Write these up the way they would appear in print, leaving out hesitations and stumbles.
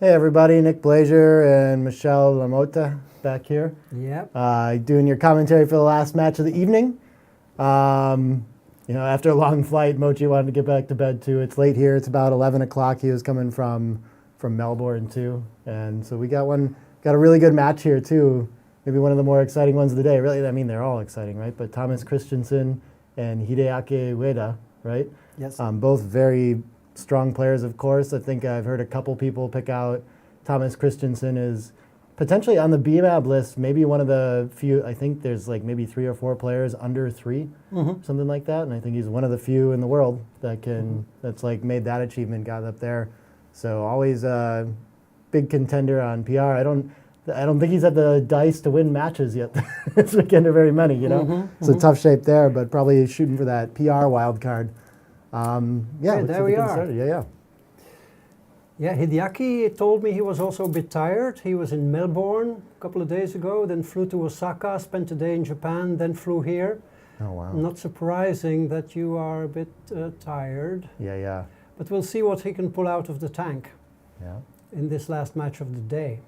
Hey everybody, Nick Blazier and Michelle Lamota back here. Yep. Doing your commentary for the last match of the evening. After a long flight, Mochi wanted to get back to bed too. It's late here. It's about 11 o'clock. He was coming from Melbourne too. And so we got a really good match here too. Maybe one of the more exciting ones of the day. Really, I mean, they're all exciting, right? But Thomas Kristensen and Hideaki Ueda, right? Yes. Both very strong players, of course. I think I've heard a couple people pick out Thomas Kristensen is potentially on the BMAB list, maybe one of the few. I think there's like maybe 3 or 4 players under 3, something like that. And I think he's one of the few in the world that that's like made that achievement, got up there. So always a big contender on PR. I don't think he's had the dice to win matches yet this weekend or very many, you know? So tough shape there, but probably shooting for that PR wild card. There we are. Yeah, Hideaki told me he was also a bit tired. He was in Melbourne a couple of days ago, then flew to Osaka, spent a day in Japan, then flew here. Oh, wow. Not surprising that you are a bit tired. Yeah. But we'll see what he can pull out of the tank in this last match of the day.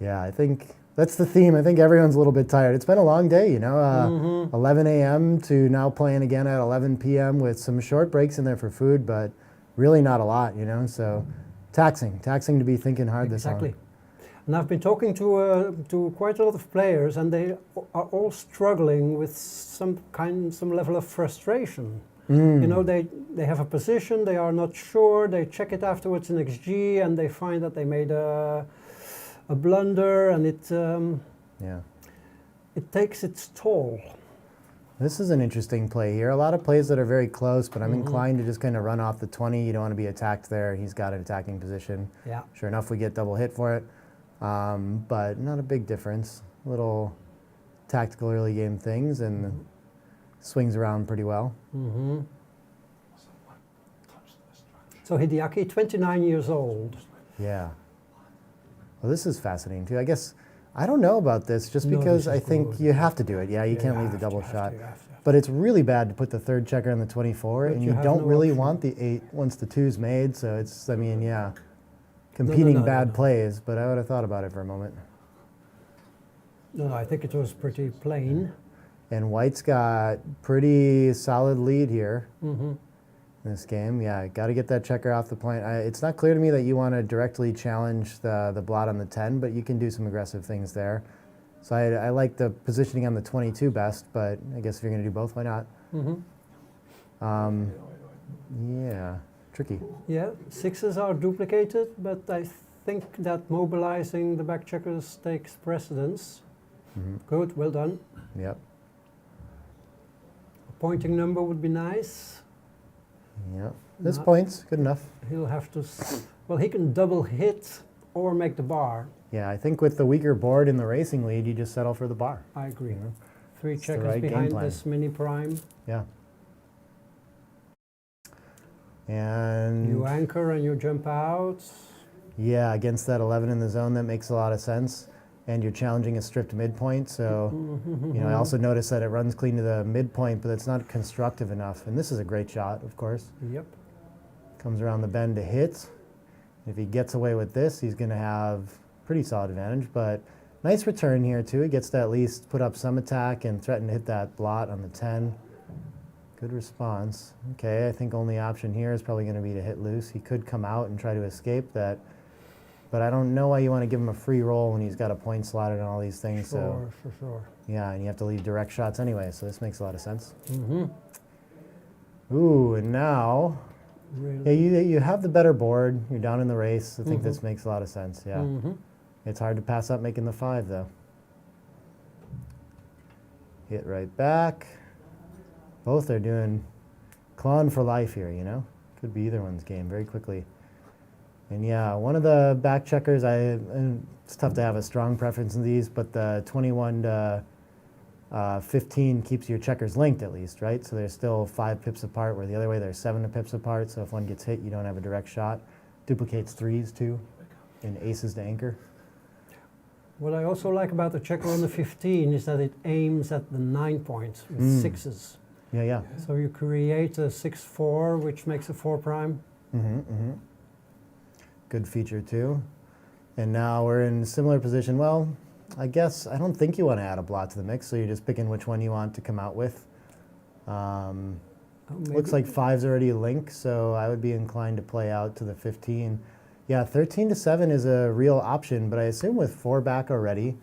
Yeah, I think that's the theme. I think everyone's a little bit tired. It's been a long day, 11 a.m. to now playing again at 11 p.m. with some short breaks in there for food, but really not a lot, So taxing to be thinking hard this long. Exactly. And I've been talking to quite a lot of players, and they are all struggling with some level of frustration. They have a position, they are not sure, they check it afterwards in XG, and they find that they made a blunder, and it takes its toll. This is an interesting play here. A lot of plays that are very close, but I'm inclined to just kind of run off the 20. You don't want to be attacked there. He's got an attacking position. Yeah. Sure enough, we get double hit for it, but not a big difference. Little tactical early game things, and swings around pretty well. So Hideaki, 29 years old. Yeah. Well, this is fascinating too. I guess I don't know about this just because I think you have to do it. Yeah, you can't leave the double shot. But it's really bad to put the third checker on the 24, and you don't really want the 8 once the 2's made. So it's, competing bad plays. But I would have thought about it for a moment. No, I think it was pretty plain. And White's got pretty solid lead here. In this game. Yeah, got to get that checker off the point. It's not clear to me that you want to directly challenge the blot on the 10, but you can do some aggressive things there. So I like the positioning on the 22 best, but I guess if you're going to do both, why not? Yeah, tricky. Yeah, 6s are duplicated, but I think that mobilizing the back checkers takes precedence. Good, well done. Yep. A pointing number would be nice. Yeah, this point's good enough. He'll have to, he can double hit or make the bar. Yeah, I think with the weaker board in the racing lead, you just settle for the bar. I agree. 3 It's the checkers right game behind plan. this mini prime. Yeah. And You anchor and you jump out. yeah, against that 11 in the zone, that makes a lot of sense. And you're challenging a stripped midpoint, so I also noticed that it runs clean to the midpoint, but it's not constructive enough. And this is a great shot, of course. Yep. Comes around the bend to hit. If he gets away with this, he's going to have pretty solid advantage. But nice return here too. He gets to at least put up some attack and threaten to hit that blot on the 10. Good response. Okay, I think only option here is probably going to be to hit loose. He could come out and try to escape that. But I don't know why you want to give him a free roll when he's got a point slotted on all these things. For sure. Yeah, and you have to leave direct shots anyway, so this makes a lot of sense. Ooh, and now, you have the better board. You're down in the race. I think this makes a lot of sense, yeah. It's hard to pass up making the 5, though. Hit right back. Both are doing clawing for life here, Could be either one's game very quickly. And yeah, one of the back checkers, it's tough to have a strong preference in these, but the 21 to 15 keeps your checkers linked at least, right? So they're still 5 pips apart, where the other way they're 7 pips apart. So if one gets hit, you don't have a direct shot. Duplicates 3s too, and aces to anchor. What I also like about the checker on the 15 is that it aims at the 9 point with 6s. Yeah. So you create a 6-4, which makes a 4 prime. good feature too. And now we're in a similar position. Well, I guess I don't think you want to add a blot to the mix, so you're just picking which one you want to come out with. Looks like 5's already a link, so I would be inclined to play out to the 15. Yeah, 13 to 7 is a real option, but I assume with 4 back already,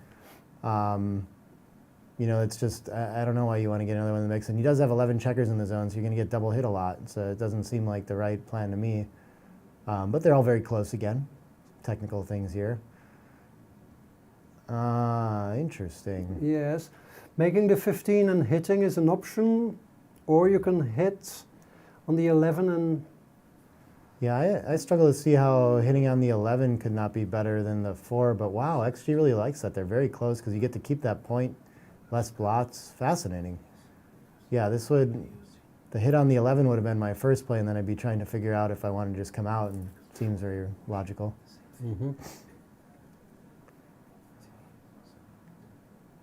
you know, it's just, I don't know why you want to get another one in the mix. And he does have 11 checkers in the zone, so you're going to get double hit a lot, so it doesn't seem like the right plan to me. But they're all very close again. Technical things here. Interesting. Yes. Making the 15 and hitting is an option, or you can hit on the 11 and... Yeah, I struggle to see how hitting on the 11 could not be better than the 4, but wow, XG really likes that. They're very close because you get to keep that point, less blots. Fascinating. Yeah, this would, the hit on the 11 would have been my first play, and then I'd be trying to figure out if I wanted to just come out, and it seems very logical. Mm-hmm.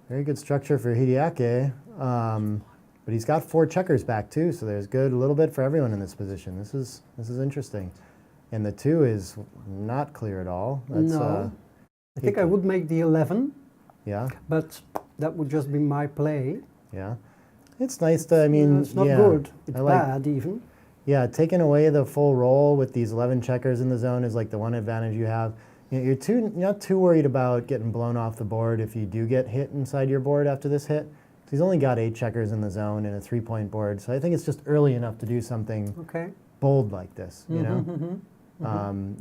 Very good structure for Hideaki, but he's got 4 checkers back too, so there's good a little bit for everyone in this position. This is interesting, and the 2 is not clear at all. That's, no, I think I would make the 11. Yeah, but that would just be my play. yeah, it's nice to. I mean, it's not yeah, good. It's I like, bad even. Yeah, taking away the full roll with these 11 checkers in the zone is like the one advantage you have. You know, you're not too worried about getting blown off the board if you do get hit inside your board after this hit. He's only got 8 checkers in the zone and a 3-point board, so I think it's just early enough to do something bold like this, you know?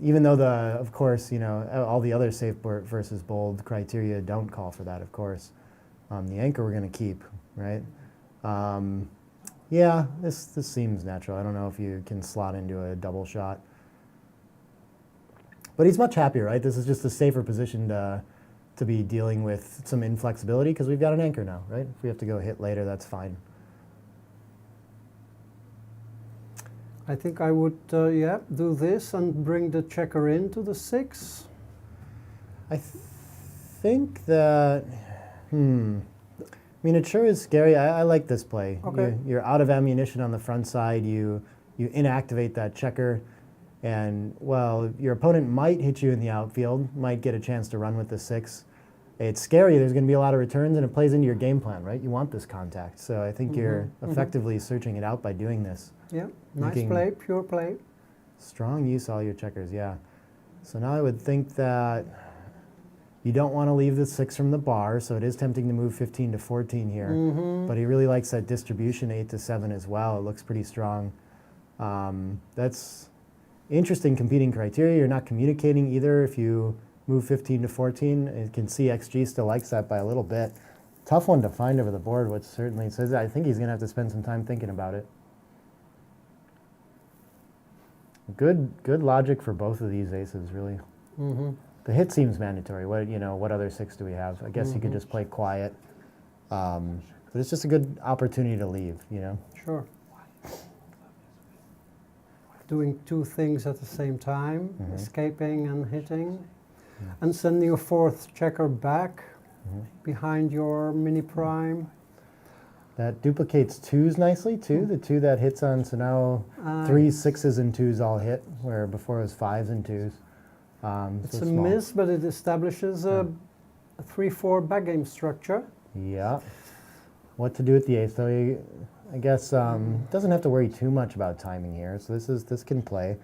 Even though of course, you know, all the other safe board versus bold criteria don't call for that, of course. The anchor we're going to keep, right? Yeah, this seems natural. I don't know if you can slot into a double shot. But he's much happier, right? This is just a safer position to be dealing with some inflexibility because we've got an anchor now, right? If we have to go hit later, that's fine. I think I would, yeah, do this and bring the checker into the 6. I think that, I mean, it sure is scary. I like this play. Okay. You're out of ammunition on the front side. You inactivate that checker. And, well, your opponent might hit you in the outfield, might get a chance to run with the 6. It's scary. There's going to be a lot of returns, and it plays into your game plan, right? You want this contact. So I think you're effectively searching it out by doing this. Yeah, nice play, pure play. Strong use of all your checkers, yeah. So now I would think that you don't want to leave the 6 from the bar, so it is tempting to move 15 to 14 here. But he really likes that distribution 8 to 7 as well. It looks pretty strong. That's interesting competing criteria. You're not communicating either if you move 15 to 14. You can see XG still likes that by a little bit. Tough one to find over the board, which certainly says I think he's going to have to spend some time thinking about it. Good logic for both of these aces, really. The hit seems mandatory. What other 6 do we have? I guess you could just play quiet. But it's just a good opportunity to leave, you know? Sure. Doing 2 things at the same time, escaping and hitting, and sending a 4th checker back behind your mini prime. That duplicates 2s nicely too. The 2 that hits on, so now 3 6s and 2s all hit, where before it was 5s and 2s. It's so a small. miss, but it establishes a 3-4 backgame structure. Yeah. What to do with the ace though? I guess doesn't have to worry too much about timing here. So this can play.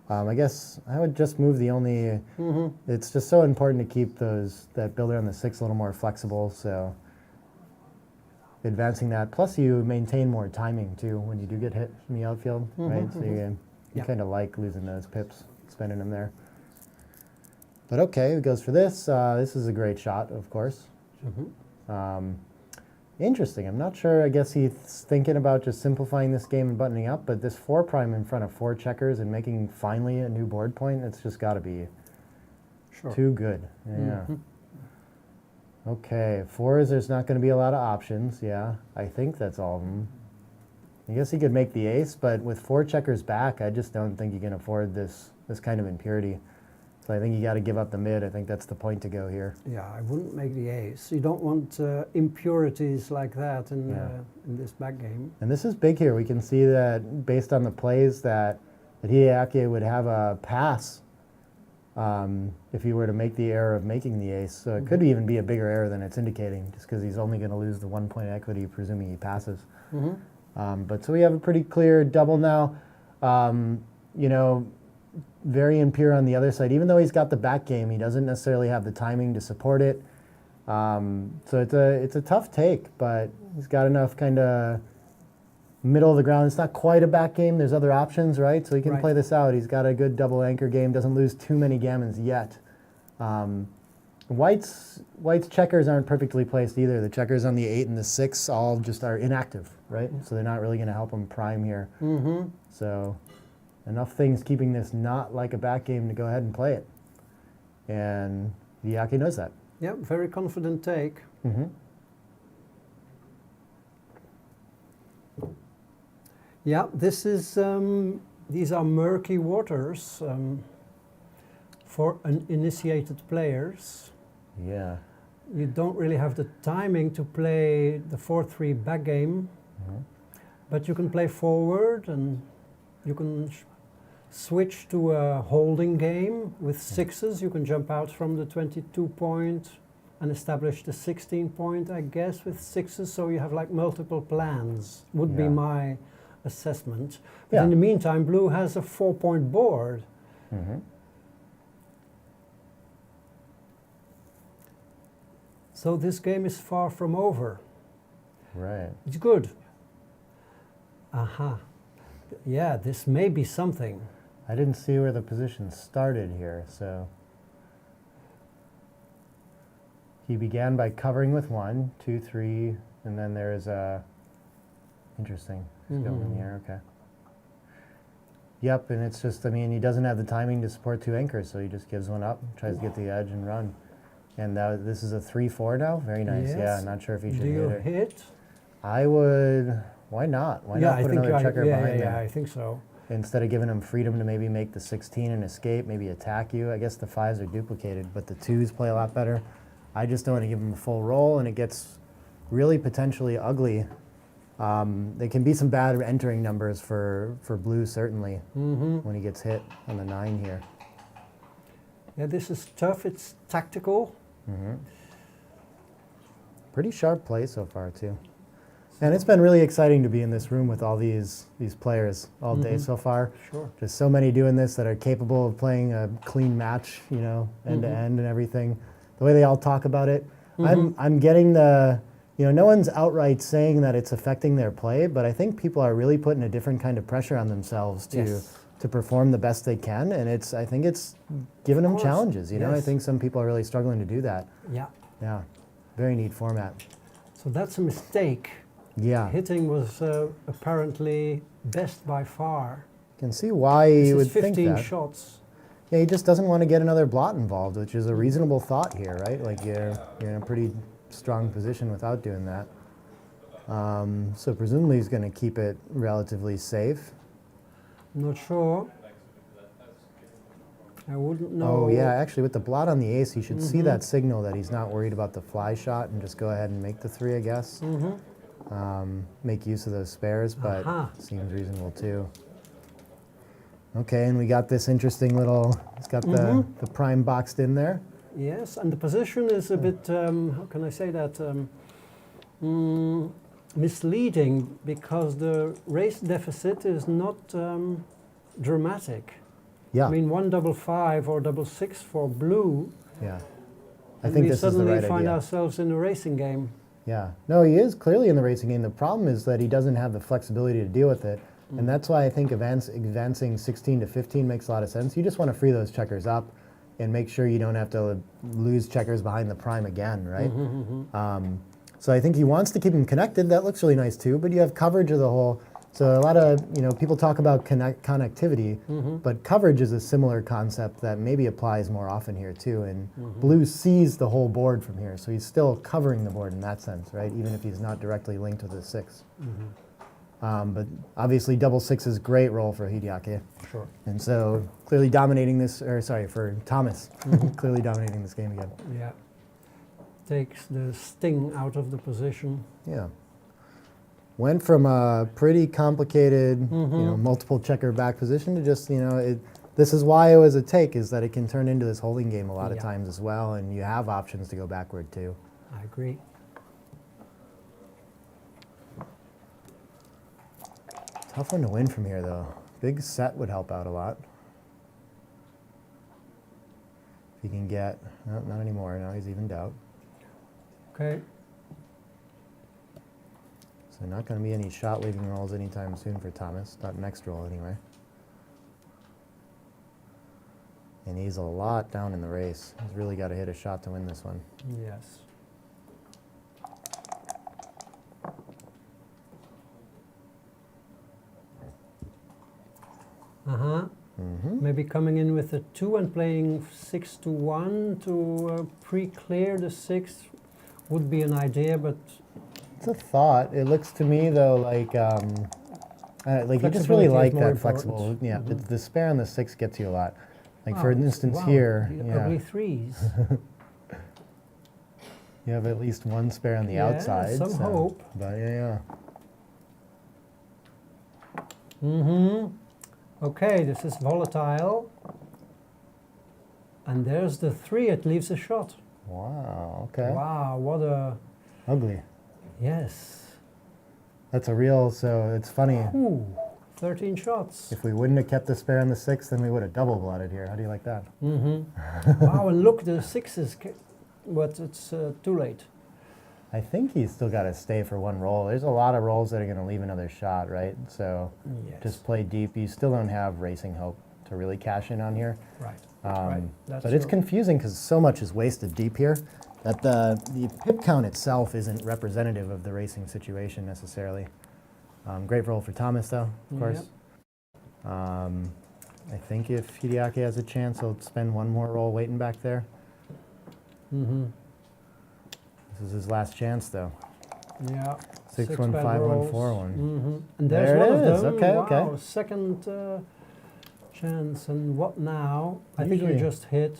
I guess I would just move the only. It's just so important to keep that builder on the 6 a little more flexible. So advancing that, plus you maintain more timing too when you do get hit from the outfield, right? So you kind of like losing those pips, spending them there. But okay, it goes for this. This is a great shot, of course. Interesting. I'm not sure. I guess he's thinking about just simplifying this game and buttoning up, but this 4 prime in front of 4 checkers and making finally a new board point, it's just got to be too good. Yeah. Okay, 4s, there's not going to be a lot of options. Yeah, I think that's all of them. I guess he could make the ace, but with 4 checkers back, I just don't think you can afford this kind of impurity. So I think you got to give up the mid. I think that's the point to go here. Yeah, I wouldn't make the ace. You don't want impurities like that in this back game. And this is big here. We can see that based on the plays that Hideaki would have a pass if he were to make the error of making the ace. So it could even be a bigger error than it's indicating, just because he's only going to lose the 1 point equity, presuming he passes. But so we have a pretty clear double now. You know, very impure on the other side. Even though he's got the back game, he doesn't necessarily have the timing to support it. So it's a tough take, but he's got enough kind of middle of the ground. It's not quite a back game. There's other options, right? So he can play this out. He's got a good double anchor game. Doesn't lose too many gammons yet. White's checkers aren't perfectly placed either. The checkers on the 8 and the 6 all just are inactive, right? So they're not really going to help him prime here. So enough things keeping this not like a back game to go ahead and play it. And Hideaki knows that. Yeah, very confident take. Yeah, this is these are murky waters for uninitiated players. Yeah. You don't really have the timing to play the 4-3 back game, but you can play forward and you can switch to a holding game with sixes. You can jump out from the 22 point and establish the 16 point, I guess, with sixes. So you have like multiple plans, would be my assessment. But in the meantime, blue has a 4 point board. So this game is far from over. Right. It's good. Aha. Yeah, this may be something. I didn't see where the position started here, so he began by covering with 1, 2, 3, and then there's a interesting. He's going in the air, okay. Yep, and it's just, I mean, he doesn't have the timing to support 2 anchors, so he just gives one up, tries to get the edge and run. And this is a 3-4 now. Very nice. Yes. Yeah, not sure if he should Do you hit it. hit? I would. Why not? Why not put another checker behind him? Yeah, I think so. Instead of giving him freedom to maybe make the 16 and escape, maybe attack you. I guess the 5s are duplicated, but the 2s play a lot better. I just don't want to give him a full roll, and it gets really potentially ugly. There can be some bad entering numbers for blue, certainly, when he gets hit on the 9 here. Yeah, this is tough. It's tactical. Pretty sharp play so far, too. And it's been really exciting to be in this room with all these players all day so far. Sure. Just so many doing this that are capable of playing a clean match, you know, end to end and everything. The way they all talk about it. I'm getting the, you know, no one's outright saying that it's affecting their play, but I think people are really putting a different kind of pressure on themselves to perform the best they can, and I think it's giving them challenges, you know. I think some people are really struggling to do that. Yeah, very neat format. So that's a mistake. Yeah. Hitting was apparently best by far. You can see why he would think that. 15 shots. Yeah, he just doesn't want to get another blot involved, which is a reasonable thought here, right? Like you're in a pretty strong position without doing that. So presumably he's going to keep it relatively safe. Not sure. I wouldn't know. Oh yeah, actually with the blot on the ace, he should see that signal that he's not worried about the fly shot and just go ahead and make the 3, I guess. Make use of those spares, but seems reasonable too. Okay, and we got this interesting little, it's got the prime boxed in there. Yes, and the position is a bit, how can I say that, misleading, because the race deficit is not dramatic. Yeah. I mean, 155 or 66 for blue. Yeah. I think this is the right idea. We suddenly find ourselves in a racing game. Yeah. No, he is clearly in the racing game. The problem is that he doesn't have the flexibility to deal with it. And that's why I think advancing 16 to 15 makes a lot of sense. You just want to free those checkers up and make sure you don't have to lose checkers behind the prime again, right? So I think he wants to keep them connected. That looks really nice too, but you have coverage of the whole. So a lot of, you know, people talk about connectivity, but coverage is a similar concept that maybe applies more often here too. And blue sees the whole board from here, so he's still covering the board in that sense, right? Even if he's not directly linked with the 6. But obviously double 6 is a great role for Hideaki. Sure. And so clearly dominating this, or sorry, for Thomas, clearly dominating this game again. Yeah. Takes the sting out of the position. Yeah. Went from a pretty complicated, you know, multiple checker back position to just, you know, this is why it was a take, is that it can turn into this holding game a lot of Yeah. times as well, and you have options to go backward too. I agree. Tough one to win from here though. Big set would help out a lot. If you can get, no, not anymore, now he's evened out. Okay. So not going to be any shot leaving rolls anytime soon for Thomas, not next roll anyway. And he's a lot down in the race. He's really got to hit a shot to win this one. Yes. Uh-huh. Maybe coming in with a 2 and playing 6-1 to pre-clear the 6 would be an idea, but It's a thought. It looks to me though like you just Flexibility really is like more that flexible. Yeah, the spare on the 6 gets you a lot. Like for wow, instance wow, here, the yeah, ugly 3s. you have at least one spare on the Yeah, outside. some so- hope. But yeah. Mm-hmm. Okay, this is volatile. And there's the 3, it leaves a shot. Wow. Okay. Wow, what a, Ugly. yes. That's a real. So it's funny. Ooh, 13 shots. If we wouldn't have kept the spare on the 6, then we would have double blotted here. How do you like that? Mm-hmm. Wow, and look, the 6 is, but it's too late. I think he's still got to stay for one roll. There's a lot of rolls that are going to leave another shot, right? So Yes. just play deep. You still don't have racing hope to really cash in on here. Right. Right, that's But it's true. confusing because so much is wasted deep here that the pip count itself isn't representative of the racing situation necessarily. Great roll for Thomas though, of course. I think if Hideaki has a chance, he'll spend one more roll waiting back there. Mm-hmm. This is his last chance though. Yeah. 6 1 bad 5 1 rolls. 4 1. Mm-hmm. And there's There one it of is. them. Okay, wow, okay. second chance. And what now? I think we Usually- just hit.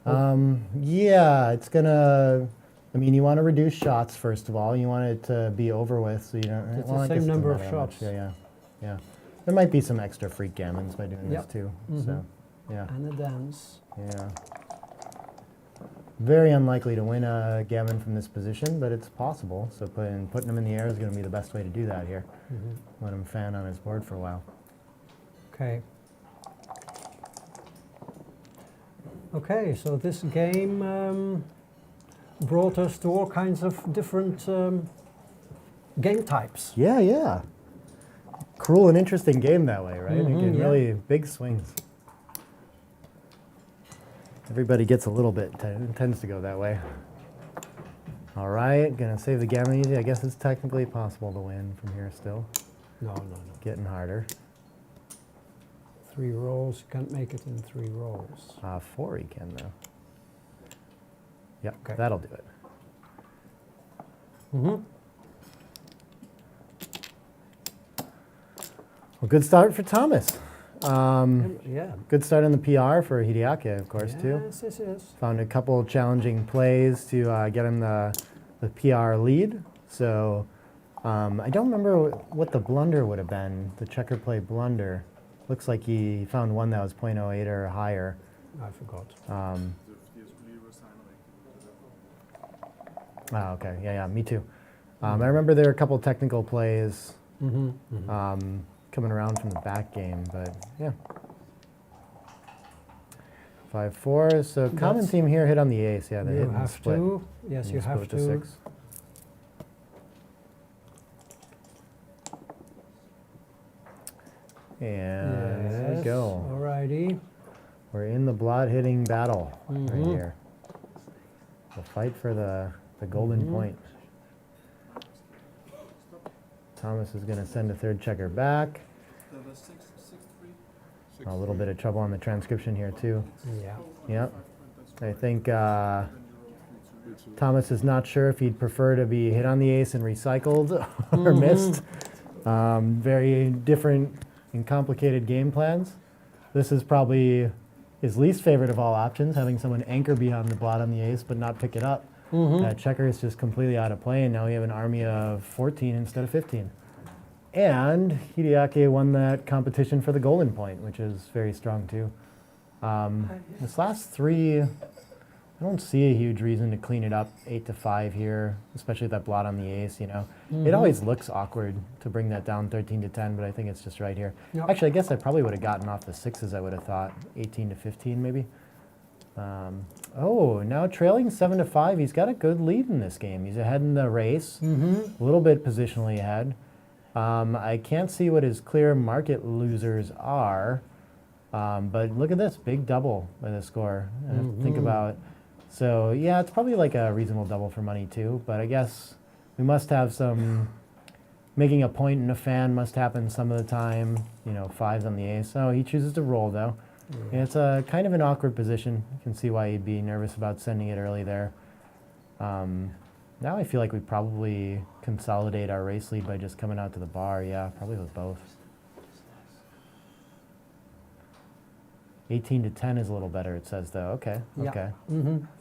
Yeah, it's gonna. I mean, you want to reduce shots first of all. You want it to be over with, so you don't. It's well, the I same guess it number doesn't of matter that much. shots. Yeah. There might be some extra freak gammons by doing Yep. this too. Mhm. So, yeah, And a dance. yeah. Very unlikely to win a gammon from this position, but it's possible. So putting them in the air is going to be the best way to do that here. Mm-hmm. Let him fan on his board for a while. Okay. Okay, so this game brought us to all kinds of different game types. Yeah. Cruel and interesting game that way, right? Mhm, Again, yeah. really big swings. Everybody gets a little bit, tends to go that way. All right, gonna save the gammon easy. I guess it's technically possible to win from here still. No. Getting harder. 3 rolls, you can't make it in 3 rolls. 4 he can though. Yep, Okay. that'll do it. Mm-hmm. Well, good start for Thomas. Yeah. Good start on the PR for Hideaki, of course, too. Yes. Found a couple challenging plays to get him the PR lead. So I don't remember what the blunder would have been, the checker play blunder. Looks like he found one that was .08 or higher. I forgot. Okay, yeah, me too. I remember there were a couple technical plays Mm-hmm. coming around from the back game, but yeah. 5-4, so common That's- theme here, hit on the ace, yeah, the hit You and have split. to. Yes, And you split have to to. 6. And there we Yes, go. Alrighty. We're in the blot hitting battle right Mhm. here. The fight for the golden Mhm. point. Thomas is going to send a third checker back. A little bit of trouble on the transcription here too. Yeah. Yep. I think Thomas is not sure if he'd prefer to be hit on the ace and recycled or Mhm. missed. Very different and complicated game plans. This is probably his least favorite of all options, having someone anchor beyond the blot on the ace but not pick it up. Mm-hmm. That checker is just completely out of play, and now we have an army of 14 instead of 15. And Hideaki won that competition for the golden point, which is very strong too. This last three, I don't see a huge reason to clean it up 8-5 here, especially with that blot on the ace, you know. It always looks awkward to bring that down 13-10, but I think it's just right here. Yep. Actually, I guess I probably would have gotten off the sixes, I would have thought, 18-15 maybe. Oh, now trailing 7-5, he's got a good lead in this game. He's ahead in the race, a little bit positionally ahead. I can't see what his clear market losers are, but look at this, big double by the score. I have to think about, so yeah, it's probably like a reasonable double for money too, but I guess we must have some, making a point in a fan must happen some of the time, you know, fives on the ace. Oh, he chooses to roll though. And it's a kind of an awkward position. You can see why he'd be nervous about sending it early there. Now I feel like we probably consolidate our race lead by just coming out to the bar. Yeah, probably with both. 18-10 is a little better, it says though. Okay, Yeah. okay.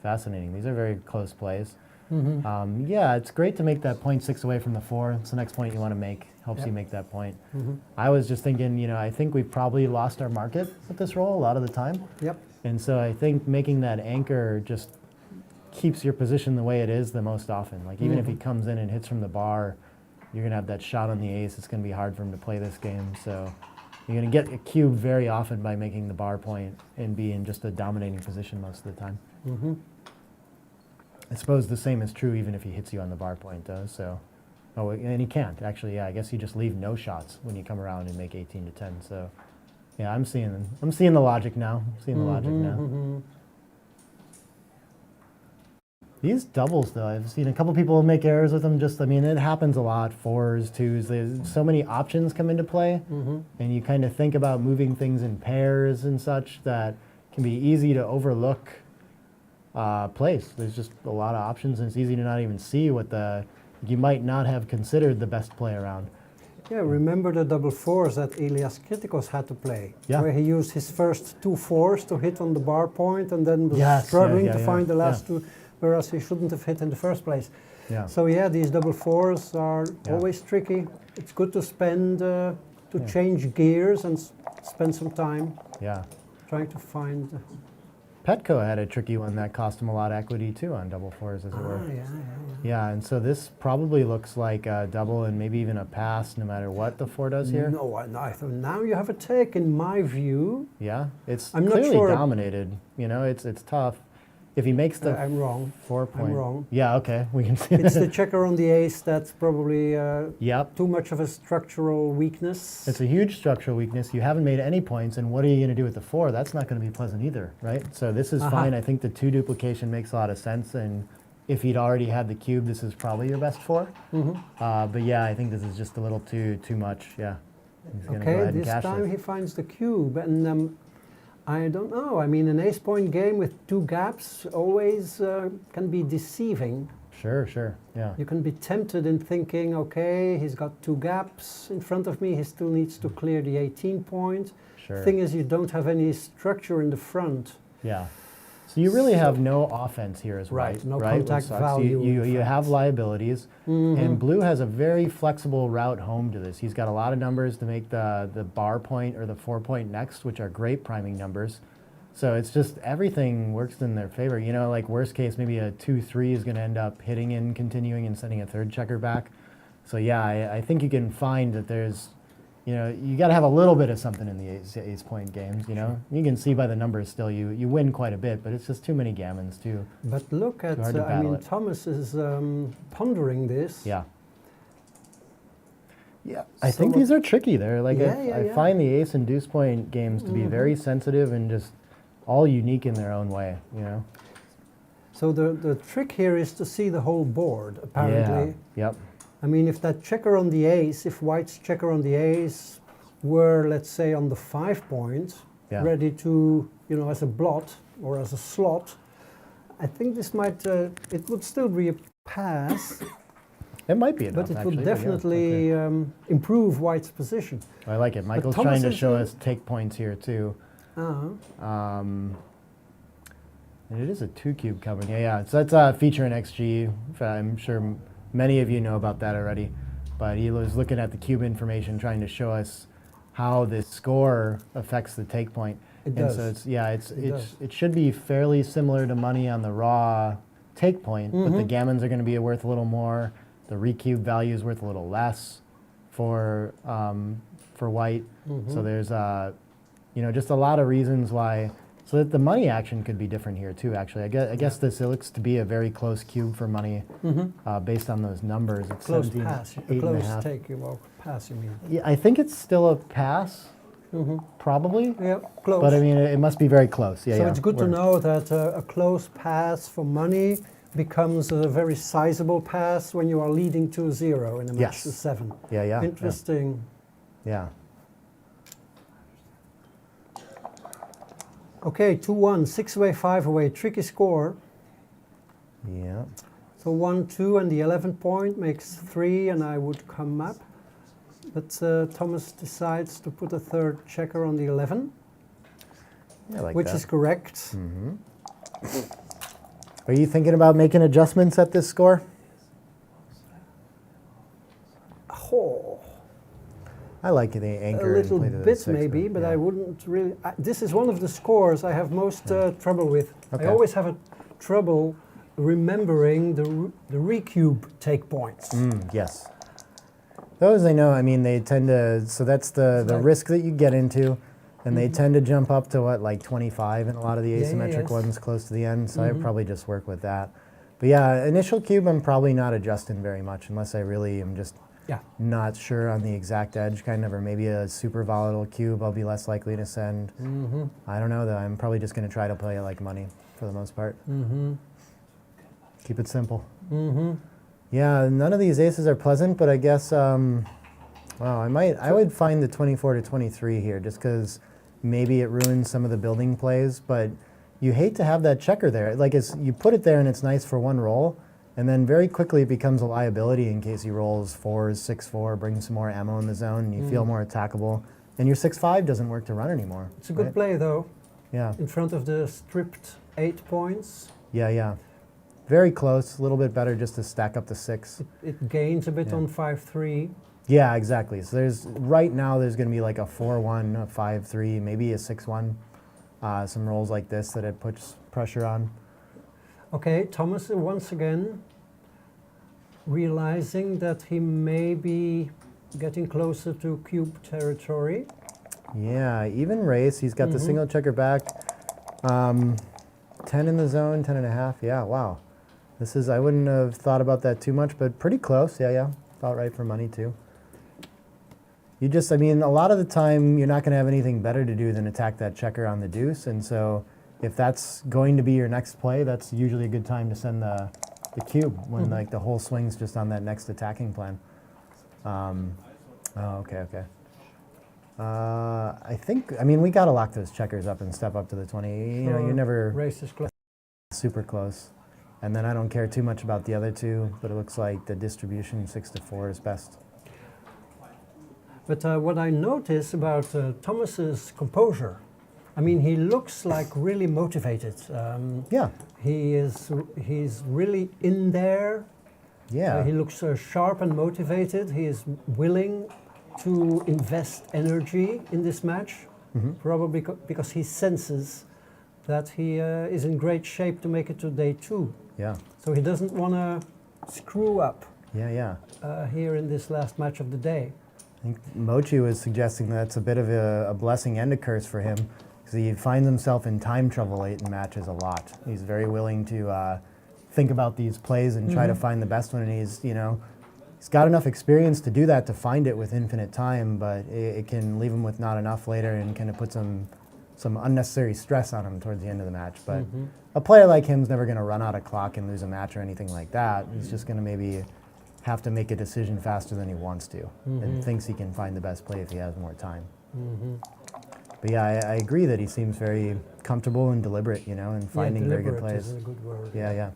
Fascinating. These are very close plays. Yeah, it's great to make that 0.6 away from the 4. It's the next point you want to make. Helps you make that point. I was just thinking, you know, I think we've probably lost our market with this roll a lot of the time. Yep. And so I think making that anchor just keeps your position the way it is the most often. Like even if he comes in and hits from the bar, you're going to have that shot on the ace. It's going to be hard for him to play this game. So you're going to get a cube very often by making the bar point and be in just a dominating position most of the time. I suppose the same is true even if he hits you on the bar point though. So, oh, and he can't actually. Yeah, I guess you just leave no shots when you come around and make 18-10. So, yeah, I'm seeing the logic now. I'm seeing the logic now. These doubles though, I've seen a couple people make errors with them. Just, I mean, it happens a lot. 4s, 2s. There's so many options come into play, and you kind of think about moving things in pairs and such that can be easy to overlook. Plays. There's just a lot of options, and it's easy to not even see what you might not have considered the best play around. Yeah, remember the double 4s that Elias Kritikos had to play, where he used his first 2 4s to hit on the bar point, and then was struggling to find the last 2, whereas he shouldn't have hit in the first place. So yeah, these double 4s are always tricky. It's good to spend to change gears and spend some time trying to find. Petco had a tricky one that cost him a lot of equity too on double 4s, as it were. Yeah, and so this probably looks like a double and maybe even a pass no matter what the 4 does here. No, I thought now you have a take in my view. Yeah, it's I'm clearly not sure dominated. You know, it's tough. If he makes the I'm wrong. 4 point. I'm wrong. Yeah, okay, we can see It's the checker on the ace that's probably Yep. too much of a structural weakness. It's a huge structural weakness. You haven't made any points, and what are you going to do with the 4? That's not going to be pleasant either, right? So this is fine. I think the 2 duplication makes a lot of sense, and if he'd already had the cube, this is probably your best 4. But yeah, I think this is just a little too much. Yeah. He's gonna go ahead and this cash time this. he finds the cube, and I don't know. I mean, an ace-point game with 2 gaps always can be deceiving. Sure, yeah. You can be tempted in thinking, okay, he's got 2 gaps in front of me. He still needs to clear the 18 point. Sure. Thing is, you don't have any structure in the front. Yeah. So you really have no offense here as well, Right, no right? contact Which sucks. value. You have liabilities, and Blue has a very flexible route home to this. He's got a lot of numbers to make the bar point or the 4 point next, which are great priming numbers. So it's just everything works in their favor. You know, like worst case, maybe a 2-3 is going to end up hitting and continuing and sending a 3rd checker back. So yeah, I think you can find that there's, you know, you got to have a little bit of something in the ace point games, you know. You can see by the numbers still you win quite a bit, but it's just too many gammons too. But look at, I mean, Thomas is pondering this. Yeah. Yeah, I think these are tricky. They're like, I find the ace and deuce point games to be very sensitive and just all unique in their own way, you know. So the trick here is to see the whole board, apparently. Yeah, yep. I mean, if that checker on the ace, if White's checker on the ace were, let's say, on the 5 point, ready to, you know, as a blot or as a slot, I think this might, it would still be a pass. It might be enough, but it would definitely improve White's position. I like it. Michael's trying to show us take points here too. And it is a 2 cube coming. Yeah. So that's a feature in XG. I'm sure many of you know about that already. but he was looking at the cube information, trying to show us how the score affects the take point. It and does. so does. it should be fairly similar to money on the raw take point, but the gammons are going to be worth a little more. The recube value is worth a little less for white. So there's just a lot of reasons why. So that the money action could be different here too. Actually, I guess this looks to be a very close cube for money based on those numbers. It's Close 17, pass, 8 and a close half. take, well, pass you mean. Yeah, I think it's still a pass, probably. Yeah, close. But I mean, it must be very close. Yeah, So yeah. it's good to know that a close pass for money becomes a very sizable pass when you are leading 2-0 in a match Yes. to 7. Yeah, yeah. Interesting. Yeah. Okay, 2-1, 6 away, 5 away, tricky score. Yeah. So 1-2 and the 11 point makes 3 and I would come up. But Thomas decides to put a third checker on the 11, I like which that. is correct. Are you thinking about making adjustments at this score? Oh, I like the a anchor. little and play to the bit 6, maybe, but yeah. I wouldn't really. This is one of the scores I have most trouble with. Okay. I always have a trouble remembering the recube take points. Yes. Those I know, I mean, they tend to, so that's the Right. risk that you get into, and they tend to jump up to what, like 25 in a lot of the Yeah, asymmetric yes. ones close to the end, so I probably just work with that. But yeah, initial cube I'm probably not adjusting very much unless I really am just Yeah. not sure on the exact edge kind of, or maybe a super volatile cube I'll be less likely to send. I don't know though, I'm probably just going to try to play it like money for the most part. Keep it simple. Yeah, none of these aces are pleasant, but I guess, wow, I would find the 24 to 23 here just because maybe it ruins some of the building plays, but you hate to have that checker there. Like you put it there and it's nice for one roll, and then very quickly it becomes a liability in case he rolls 4s, 6-4, brings some more ammo in the zone, and you feel more attackable. And your 6-5 doesn't work to run anymore. It's a good right? play though, Yeah, in front of the stripped 8 points. yeah, yeah. Very close, a little bit better just to stack up the 6. It gains a bit Yeah. on 5-3. Yeah, exactly. So right now there's going to be like a 4-1, a 5-3, maybe a 6-1. Some rolls like this that it puts pressure on. Okay, Thomas once again realizing that he may be getting closer to cube territory. Yeah, even race. He's got the single checker back. 10 in the zone, 10 and a half. Yeah, wow. I wouldn't have thought about that too much, but pretty close. Yeah, yeah. About right for money too. I mean, a lot of the time you're not going to have anything better to do than attack that checker on the deuce. And so if that's going to be your next play, that's usually a good time to send the cube when like the whole swing's just on that next attacking plan. Okay. I mean, we got to lock those checkers up and step up to the 20. You know, you're never Race is close. super close. And then I don't care too much about the other two, but it looks like the distribution 6-4 is best. But what I notice about Thomas's composure, I mean, he looks like really motivated. Yeah, He's really in there. yeah. He looks sharp and motivated. He is willing to invest energy in this match, probably because he senses that he is in great shape to make it to day 2. Yeah, So he doesn't want to screw up yeah. here in this last match of the day. I think Mochi was suggesting that's a bit of a blessing and a curse for him because he finds himself in time trouble late in matches a lot. He's very willing to think about these plays and try to find the best one, and he's got enough experience to do that, to find it with infinite time, but it can leave him with not enough later and kind of put some unnecessary stress on him towards the end of the match. But a player like him's never going to run out of clock and lose a match or anything like that. He's just going to maybe have to make a decision faster than he wants to and thinks he can find the best play if he has more time. But yeah, I agree that he seems very comfortable and deliberate, and finding very good deliberate plays. is a good word. Yeah.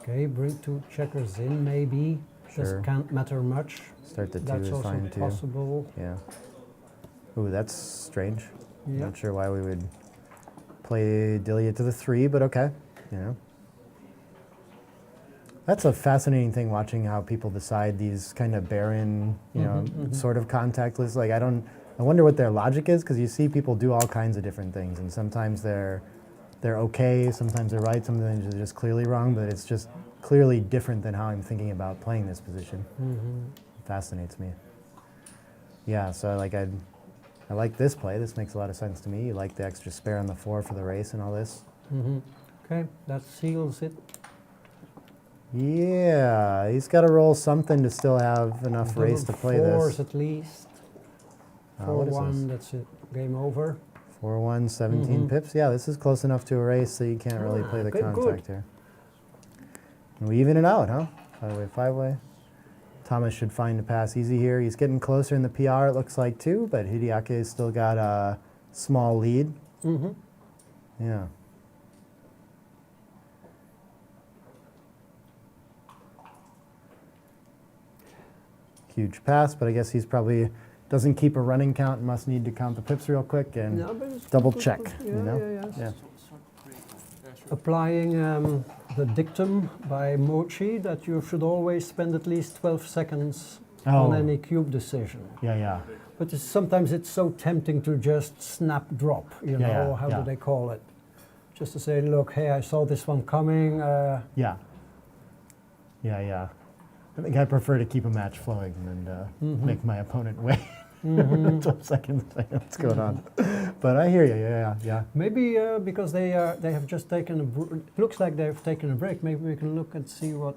Okay, bring 2 checkers in maybe. Sure. Just can't matter much. Start the 2 That's is also fine too. possible. Yeah. Ooh, that's strange. Yeah. Not sure why we would play Delia to the 3, but okay. That's a fascinating thing, watching how people decide these kind of barren, sort of contactless. Like I wonder what their logic is, because you see people do all kinds of different things, and sometimes they're okay, sometimes they're right, sometimes they're just clearly wrong, but it's just clearly different than how I'm thinking about playing this position. It fascinates me. Yeah, so I like this play. This makes a lot of sense to me. You like the extra spare on the 4 for the race and all this. Okay, that seals it. Yeah, he's got to roll something to still have enough race to play fours this. at least. What is 4-1, this? that's it. Game over. 4-1, 17 pips. Yeah, this is close enough to a race, so you can't really play the contact here. And we even it out, huh? 5-way, 5-way. Thomas should find the pass easy here. He's getting closer in the PR, it looks like, too, but Hideaki's still got a small lead. Yeah. Huge pass, but I guess he's probably doesn't keep a running count and must need to count the pips real quick and double check, Yeah. Applying the dictum by Mochi that you should always spend at least 12 seconds on any cube decision. Yeah. But sometimes it's so tempting to just snap drop, how do they call it? Just to say, look, hey, I saw this one coming. Yeah. I think I prefer to keep a match flowing than make my opponent wait 12 seconds to find out what's going on. But I hear you, yeah. Maybe because they have just taken it looks like they've taken a break. Maybe we can look and see what,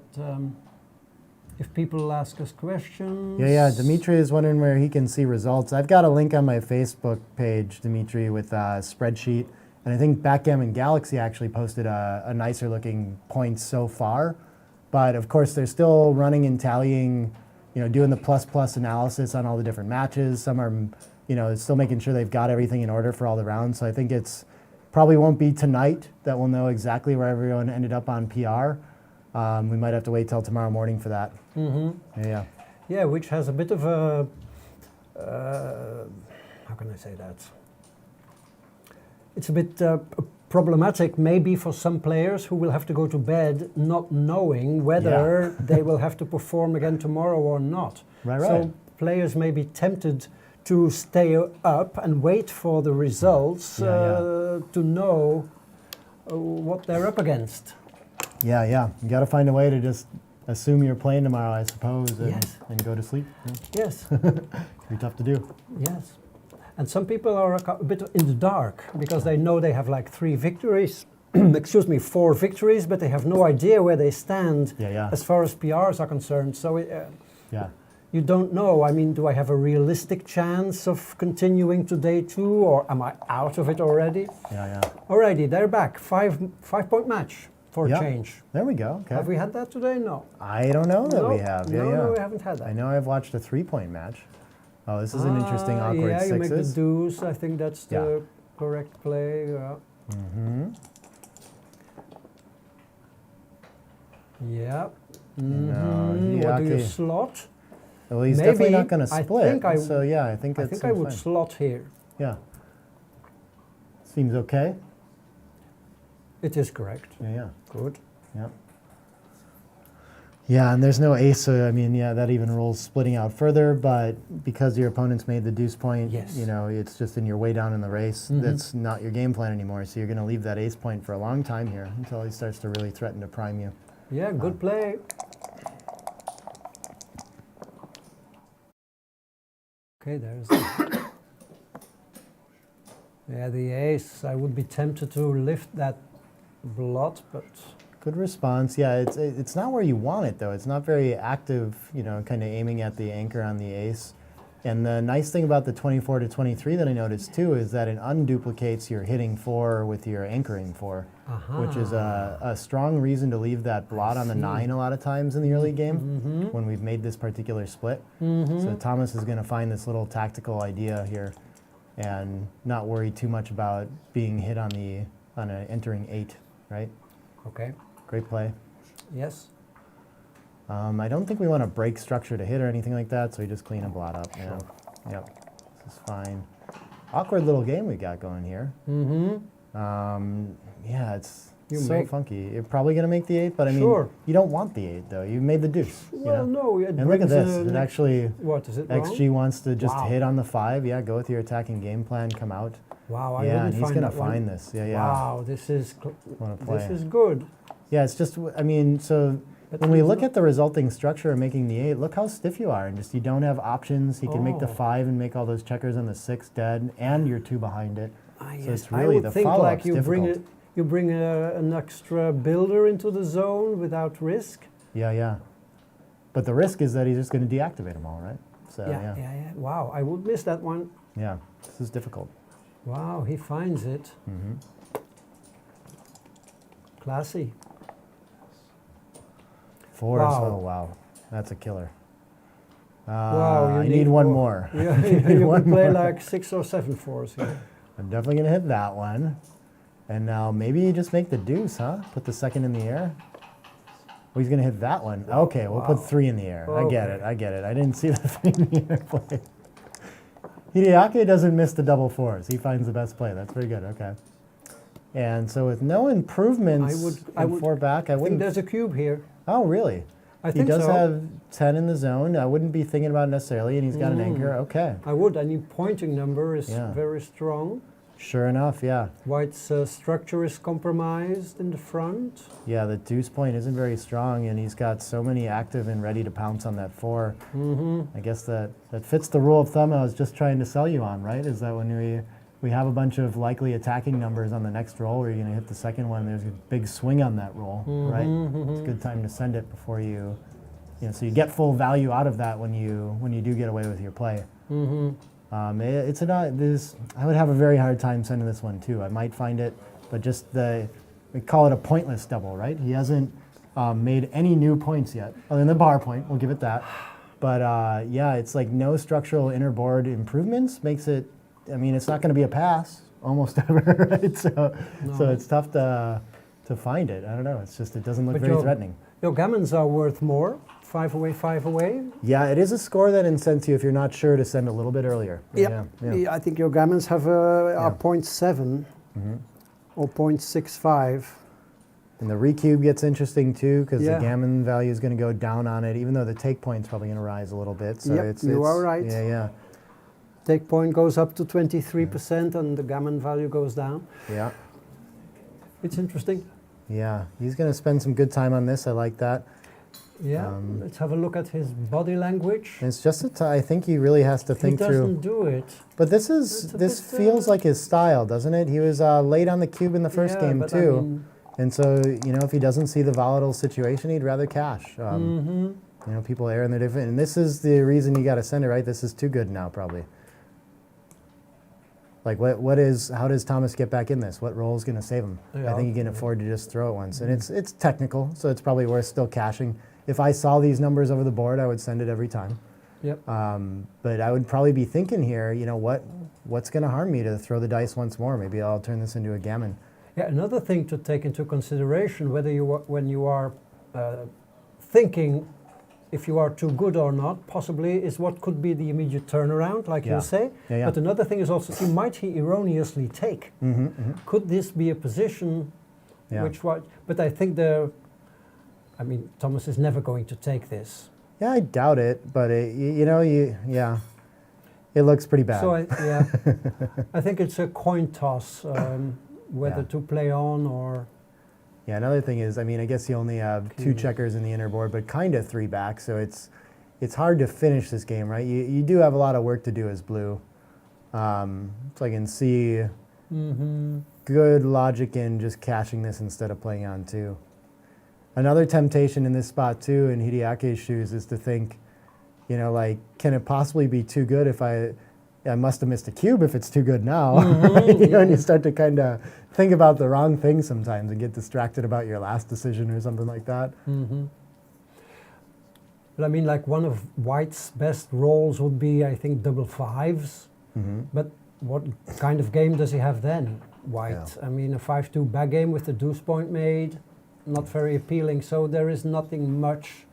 if people ask us questions. Yeah, Dimitri is wondering where he can see results. I've got a link on my Facebook page, Dimitri, with a spreadsheet. And I think Backgammon Galaxy actually posted a nicer looking points so far. But of course, they're still running and tallying, doing the plus analysis on all the different matches. Some are, still making sure they've got everything in order for all the rounds. So I think it's probably won't be tonight that we'll know exactly where everyone ended up on PR. We might have to wait till tomorrow morning for that. Yeah, which has a bit of a, how can I say that? It's a bit problematic maybe for some players who will have to go to bed not knowing whether they will have to perform again tomorrow or not. Right. So players may be tempted to stay up and wait for the results to know what they're up against. Yeah. You got to find a way to just assume you're playing tomorrow, I suppose, and go to sleep. Yes. Pretty tough to do. Yes. And some people are a bit in the dark because they know they have like 3 victories, 4 victories, but they have no idea where they stand as far as PRs are concerned. So you don't know. I mean, do I have a realistic chance of continuing to day 2, or am I out of it already? Yeah. Alrighty, they're back. 5-point match for a change. There we go. Okay. Have we had that today? No. I don't know that we have. No, we haven't had that. I know I've watched a 3-point match. Oh, this is an interesting awkward sixes. You make the sixes. deuce. I think that's the correct play. Yeah. What do you slot? Well, he's Maybe, definitely not going to split. I think I would slot here. Yeah. Seems okay. It is correct. Yeah. Good. Yeah. Yeah, and there's no ace, so I mean, that even rolls splitting out further, but because your opponent's made the deuce point, it's just in your way down in the race. That's not your game plan anymore, so you're going to leave that ace point for a long time here until he starts to really threaten to prime you. Yeah, good play. Okay, there's the ace. I would be tempted to lift that blot, but... Good response. Yeah, it's not where you want it, though. It's not very active, kind of aiming at the anchor on the ace. And the nice thing about the 24 to 23 that I noticed, too, is that it unduplicates your hitting 4 with your anchoring 4, which is a strong reason to leave that blot on the 9 a lot of times in the early game when we've made this particular split. So Thomas is going to find this little tactical idea here and not worry too much about being hit on an entering 8, right? Okay. Great play. Yes. I don't think we want to break structure to hit or anything like that, so we just clean a blot up. Sure. Yep. This is fine. Awkward little game we got going here. Yeah, You So make funky. You're probably going to make the 8, but I mean, Sure. you don't want the 8 though. You made the deuce. well, no. It And look at brings this. an It actually, what is it? Wrong? XG wants to just Wow. hit on the 5. Yeah, go with your attacking game plan, come out. Wow, I Yeah, wouldn't and he's find going to that one. find this. Yeah, yeah. Wow, this is Want to play. this is good. Yeah, it's just, I mean, so But when we it's look not- at the resulting structure of making the 8, look how stiff you are. And just you don't have options. He can make the Oh. 5 and make all those checkers on the 6 dead, and you're 2 behind it. Yes, it's I really would the think follow-up's like you bring difficult. you bring an extra builder into the zone without risk. Yeah, yeah. But the risk is that he's just going to deactivate them all, right? So, Yeah. Wow, I would miss that one. Yeah, this is difficult. Wow, he finds it. Hmm. Classy. 4, Wow. oh wow, that's a killer. Wow, you I need one more. more. Yeah, I need you one could play more. like 6 or 7 fours here. I'm definitely going to hit that one. And now maybe you just make the deuce, huh? Put the 2nd in the air. Oh, he's going to hit that one. Okay, we'll put Wow. 3 in the air. I get Okay. it, I get it. I didn't see the 3 in the air play. Hideaki doesn't miss the double 4s. He finds the best play. That's very good, okay. And so with no improvements I in would 4 back, I I think wouldn't... there's a cube here. Oh, really? I He think does so. have 10 in the zone. I wouldn't be thinking about it necessarily, and he's got an anchor. Okay, I would. Any pointing number is Yeah. very strong. sure enough, yeah. White's structure is compromised in the front. Yeah, the deuce point isn't very strong, and he's got so many active and ready to pounce on that 4. I guess that fits the rule of thumb I was just trying to sell you on, right? Is that when we have a bunch of likely attacking numbers on the next roll where you're going to hit the second one, there's a big swing on that roll, right? It's a good time to send it before you know, so you get full value out of that when you do get away with your play. I would have a very hard time sending this one too. I might find it, but just we call it a pointless double, right? He hasn't made any new points yet, other than the bar point. We'll give it that. But yeah, it's like no structural inner board improvements makes it. I mean, it's not going to be a pass almost ever, right? So it's tough to find it. I don't know. It's just it doesn't look But very threatening. Your gammons are worth more. 5 away, 5 away. Yeah, it is a score that incents you if you're not sure to send a little bit earlier. Yep. Yeah. I think your gammons have are Yeah. 0.7 or 0.65. And the recube gets interesting too because Yeah. the gammon value is going to go down on it, even though the take point's probably going to rise a little bit. So Yep, you are right. Yeah, yeah, Take point goes up to 23% and the gammon value goes down. yeah, It's interesting. yeah. He's going to spend some good time on this. I like that. Yeah. Let's have a look at his body language. And it's just I think he really has to He think doesn't through. do it. But this It's a this bit, feels like his style, doesn't it? He was late on the cube in the first Yeah, game but I too. mean, And so, you know, if he doesn't see the volatile situation, he'd rather cash. You know, people err in their different, and this is the reason you got to send it, right? This is too good now, probably. Like, how does Thomas get back in this? What role is going to save him? I Yeah. think he can afford to just throw it once. And it's technical, so it's probably worth still cashing. If I saw these numbers over the board, I would send it every time. Yep. But I would probably be thinking here, you know, what's going to harm me to throw the dice once more? Maybe I'll turn this into a gammon. Yeah, another thing to take into consideration, when you are thinking if you are too good or not, possibly is what could be the immediate turnaround, like Yeah. you say. Yeah, yeah. But another thing is also, might he erroneously take? Could this be a position Yeah. but I think Thomas is never going to take this. Yeah, I doubt it, but yeah, it looks pretty bad. So I think it's a coin toss whether Yeah. to play on or. Yeah, another thing is, I mean, I guess you only have 2 checkers in the inner board, but kind of 3 back, so it's hard to finish this game, right? You do have a lot of work to do as blue. So I can see good logic in just cashing this instead of playing on 2. Another temptation in this spot too, in Hideaki's shoes, is to think, you know, like, can it possibly be too good if I must have missed a cube if it's too good now. Right? You know, and you start to kind of think about the wrong thing sometimes and get distracted about your last decision or something like that. But I mean, like one of White's best rolls would be, I think, double 5s. But what kind of game does he have then, White? Yeah. I mean, a 5-2 back game with the deuce point made, not very appealing. So there is nothing much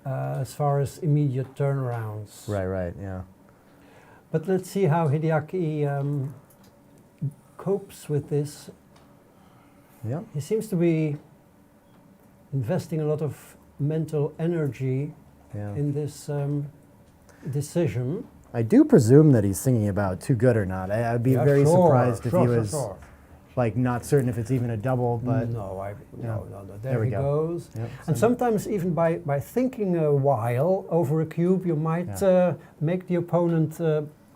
as far as immediate turnarounds. Right, yeah. But let's see how Hideaki copes with this. Yep. He seems to be investing a lot of mental energy Yeah. in this decision. I do presume that he's thinking about too good or not. I'd be Yeah, very sure, surprised if sure, he sure, was sure. like not certain if it's even a double, but No, yeah. no. There There we he go. goes. Yep, And so- sometimes even by thinking a while over a cube, you might make the opponent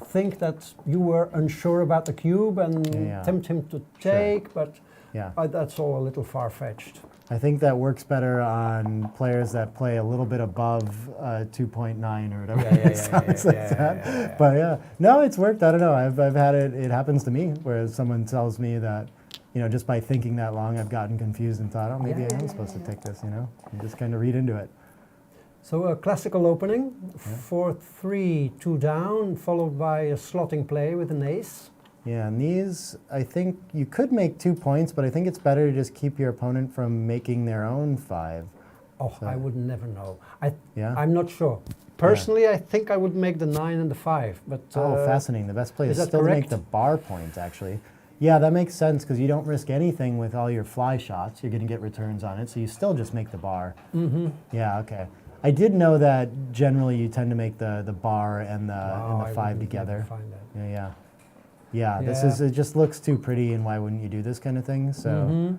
think that you were unsure about the cube and Yeah. tempt him to Sure. take, but yeah. that's all a little far-fetched. I think that works better on players that play a little bit above 2.9 or whatever. Sounds like that. But yeah, no, it's worked. I don't know. I've had it. It happens to me where someone tells me that, just by thinking that long, I've gotten confused and thought, oh, maybe I am supposed to take this. And just kind of read into it. So a classical opening, 4-3, 2 down, followed by a slotting play with an ace. Yeah, and these, I think you could make 2 points, but I think it's better to just keep your opponent from making their own 5. Oh, So- I would never know. Yeah? I'm not sure. Personally, I think I would make the 9 and the 5, but Fascinating. The best play is is that still to make correct? the bar point, actually. Yeah, that makes sense because you don't risk anything with all your fly shots. You're going to get returns on it, so you still just make the bar. Mm-hmm. Yeah, okay. I did know that generally you tend to make the bar and the 5 together. Find that. Yeah. Yeah, Yeah. it just looks too pretty, and why wouldn't you do this kind of thing? So,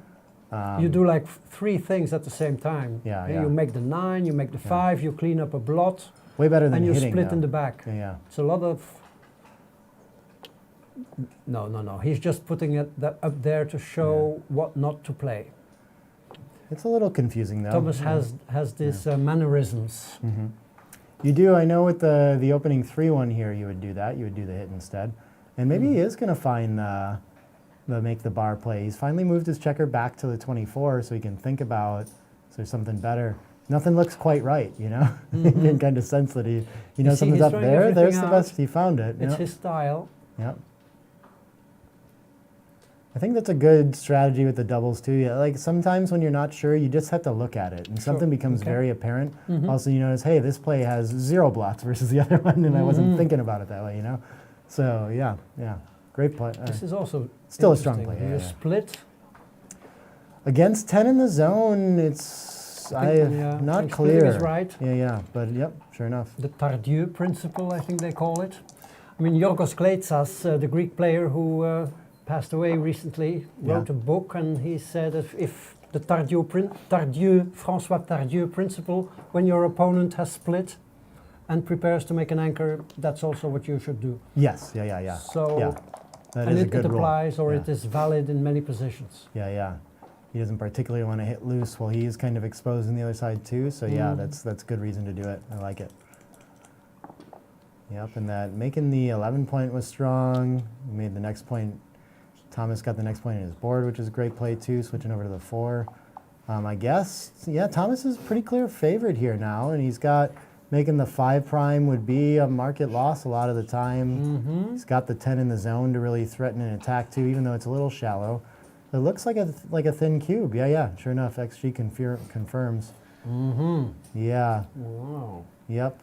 You do like 3 things at the same time. Yeah, And yeah. You make the 9, you make the 5, you clean up a blot, way better than and you hitting, split though. in the back. Yeah. It's a lot of... No. He's just putting it up there to show what not to play. It's a little confusing, though. Thomas Yeah. has these mannerisms. Mhm. You do. I know with the opening 3-1 here, you would do that. You would do the hit instead. And maybe he is going to find the make the bar play. He's finally moved his checker back to the 24 so he can think about, is there something better? Nothing looks quite right, you can kind of sense that he knows see, something's he's up throwing there. everything There's the out. best. He found it. It's Yep. his style. Yep. I think that's a good strategy with the doubles too. Yeah, like sometimes when you're not sure, you just have to look at it, and something becomes Okay. very apparent. Mhm. Also, you notice, hey, this play has 0 blots versus the other one, and I wasn't thinking about it that way, So yeah, great play. This is also Still a strong interesting. play, yeah, You yeah. split. Against 10 in the zone, it's Yeah, not splitting is clear. right. Yeah, but yep, sure enough. The Tardieu principle, I think they call it. I mean, Yorgos Kleitsas, the Greek player who passed away recently, wrote Yeah. a book, and he said if the François Tardieu principle, when your opponent has split and prepares to make an anchor, that's also what you should do. Yes, yeah. So, Yeah, that and is a it good rule. applies, or Yeah. it is valid in many positions. Yeah. He doesn't particularly want to hit loose while he's kind of exposed on the other side too. So yeah, that's good reason to do it. I like it. Yep, and that making the 11 point was strong. We made the next point. Thomas got the next point in his board, which is a great play too, switching over to the 4. I guess, yeah, Thomas is pretty clear favorite here now, and he's got making the 5 prime would be a market loss a lot of the time. He's got the 10 in the zone to really threaten an attack too, even though it's a little shallow. It looks like a thin cube. Yeah, sure enough, XG confirms. Yeah, Wow. yep.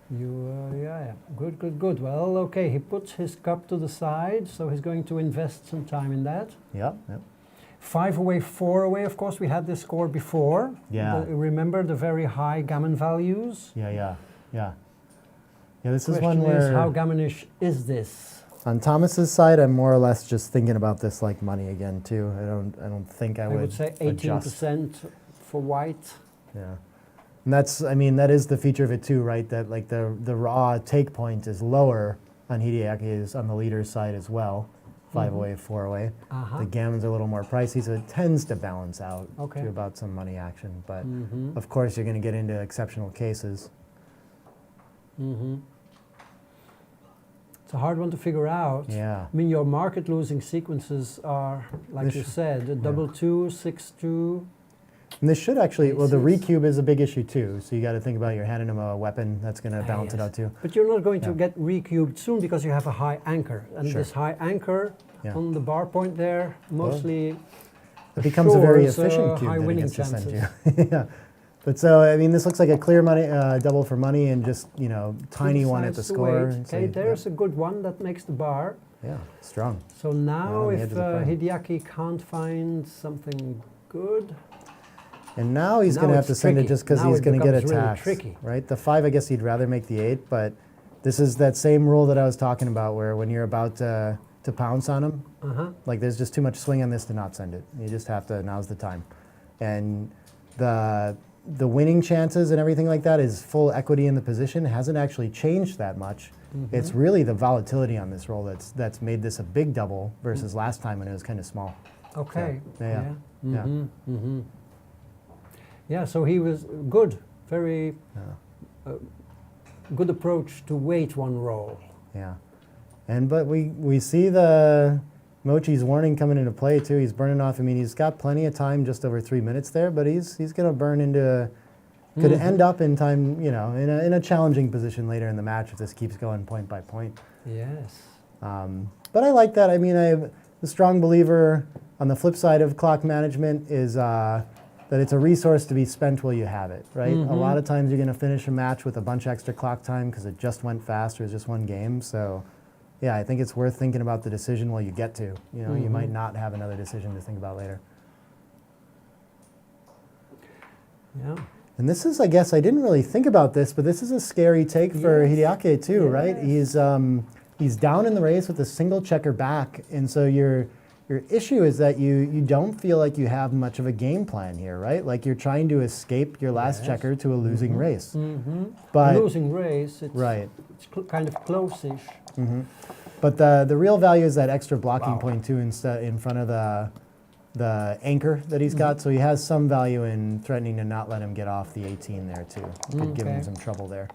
Yeah. Good. Well, okay, he puts his cup to the side, so he's going to invest some time in that. Yep. 5 away, 4 away, of course, we had this score before. Yeah. Remember the very high gammon values? Yeah, this is Question one where, is, how gammonish is this? on Thomas's side, I'm more or less just thinking about this like money again too. I don't think I would say 18% adjust. for white. Yeah. And that is the feature of it too, right? That like the raw take point is lower on Hideaki's on the leader's side as well. 5 away, 4 away. The gammon's are a little more pricey, so it tends to balance out to about some money action. But of course, you're going to get into exceptional cases. It's a hard one to figure out. Yeah. I mean, your market losing sequences are, like you said, a double 2, 6-2. And this should actually, well, the Aces. recube is a big issue too. So you got to think about you're handing him a weapon that's going to balance it yes. out too. But you're not going to Yeah. get recubed soon because you have a high anchor. And Sure. this high anchor Yeah. on the bar point there mostly It becomes a very assures, efficient cube high that it winning gets to send you. chances. Yeah. But so, I mean, this looks like a clear money double for money and just, tiny one at the Decides to score. wait. And so Okay, you- there's a good one that makes the bar. Yeah, strong. So now on the if edge of the prime. Hideaki can't find something good, And now he's Now going to have it's to send it tricky. just because Now he's it going to get becomes really attacked. tricky. Right? The 5, I guess he'd rather make the 8, but this is that same rule that I was talking about where when you're about to pounce on him, like there's just too much swing on this to not send it. You just have to, now's the time. And the winning chances and everything like that is full equity in the position. It hasn't actually changed that much. It's really the volatility on this roll that's made this a big double versus last time when it was kind of small. okay. So, yeah. Yeah. Yeah, so he was good, very good approach to wait one roll. Yeah. But we see the Mochi's warning coming into play too. He's burning off. I mean, he's got plenty of time, just over 3 minutes there, but he's going to burn into could end up in time, you know, in a challenging position later in the match if this keeps going point by point. Yes. But I like that. I mean, I'm a strong believer on the flip side of clock management is that it's a resource to be spent while you have it, right? A lot of times you're going to finish a match with a bunch of extra clock time because it just went fast or it's just one game. So, yeah, I think it's worth thinking about the decision while you get to. You know, you might not have another decision to think about later. Yeah. And this is, I guess, I didn't really think about this, but this is a scary take for Hideaki too, right? He's down in the race with a single checker back, and so your issue is that you don't feel like you have much of a game plan here, right? Like you're trying to escape your last checker to a losing race. But losing race, it's, right. It's kind of close-ish. But the real value is that extra blocking point too, instead in front of the anchor that he's got. So he has some value in threatening to not let him get off the 18 there too. Could give him some trouble there.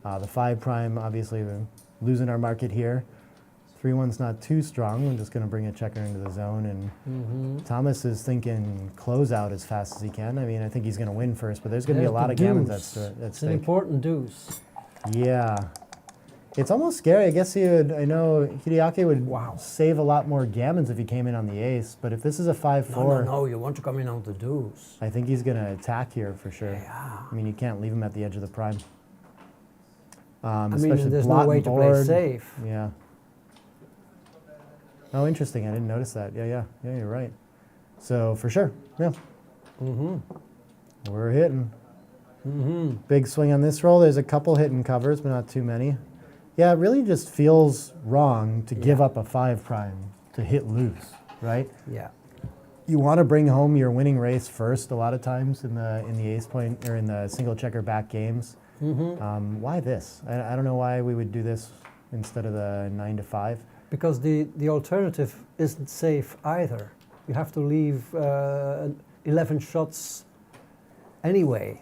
The 5 prime, obviously, we're losing our market here. 3-1's not too strong. We're just going to bring a checker into the zone. And Thomas is thinking close out as fast as he can. I mean, I think he's going to win first, but there's going to be a lot of gammons at stake. It's an important deuce. Yeah. It's almost scary. I guess I know Hideaki would save a lot more gammons if he came in on the ace, but if this is a 5-4... No, you want to come in on the deuce. I think he's going to attack here for sure. Yeah. I mean, you can't leave him at the edge of the prime. I especially mean, there's blot no way and to play board. safe. Yeah. Oh, interesting. I didn't notice that. Yeah, you're right. So, for sure, yeah. We're hitting. Big swing on this roll. There's a couple hitting covers, but not too many. Yeah, it really just feels wrong to give up a 5 prime to hit loose, right? Yeah. You want to bring home your winning race first a lot of times in the ace point or in the single checker back games. Why this? I don't know why we would do this instead of the 9-5. Because the alternative isn't safe either. You have to leave 11 shots anyway.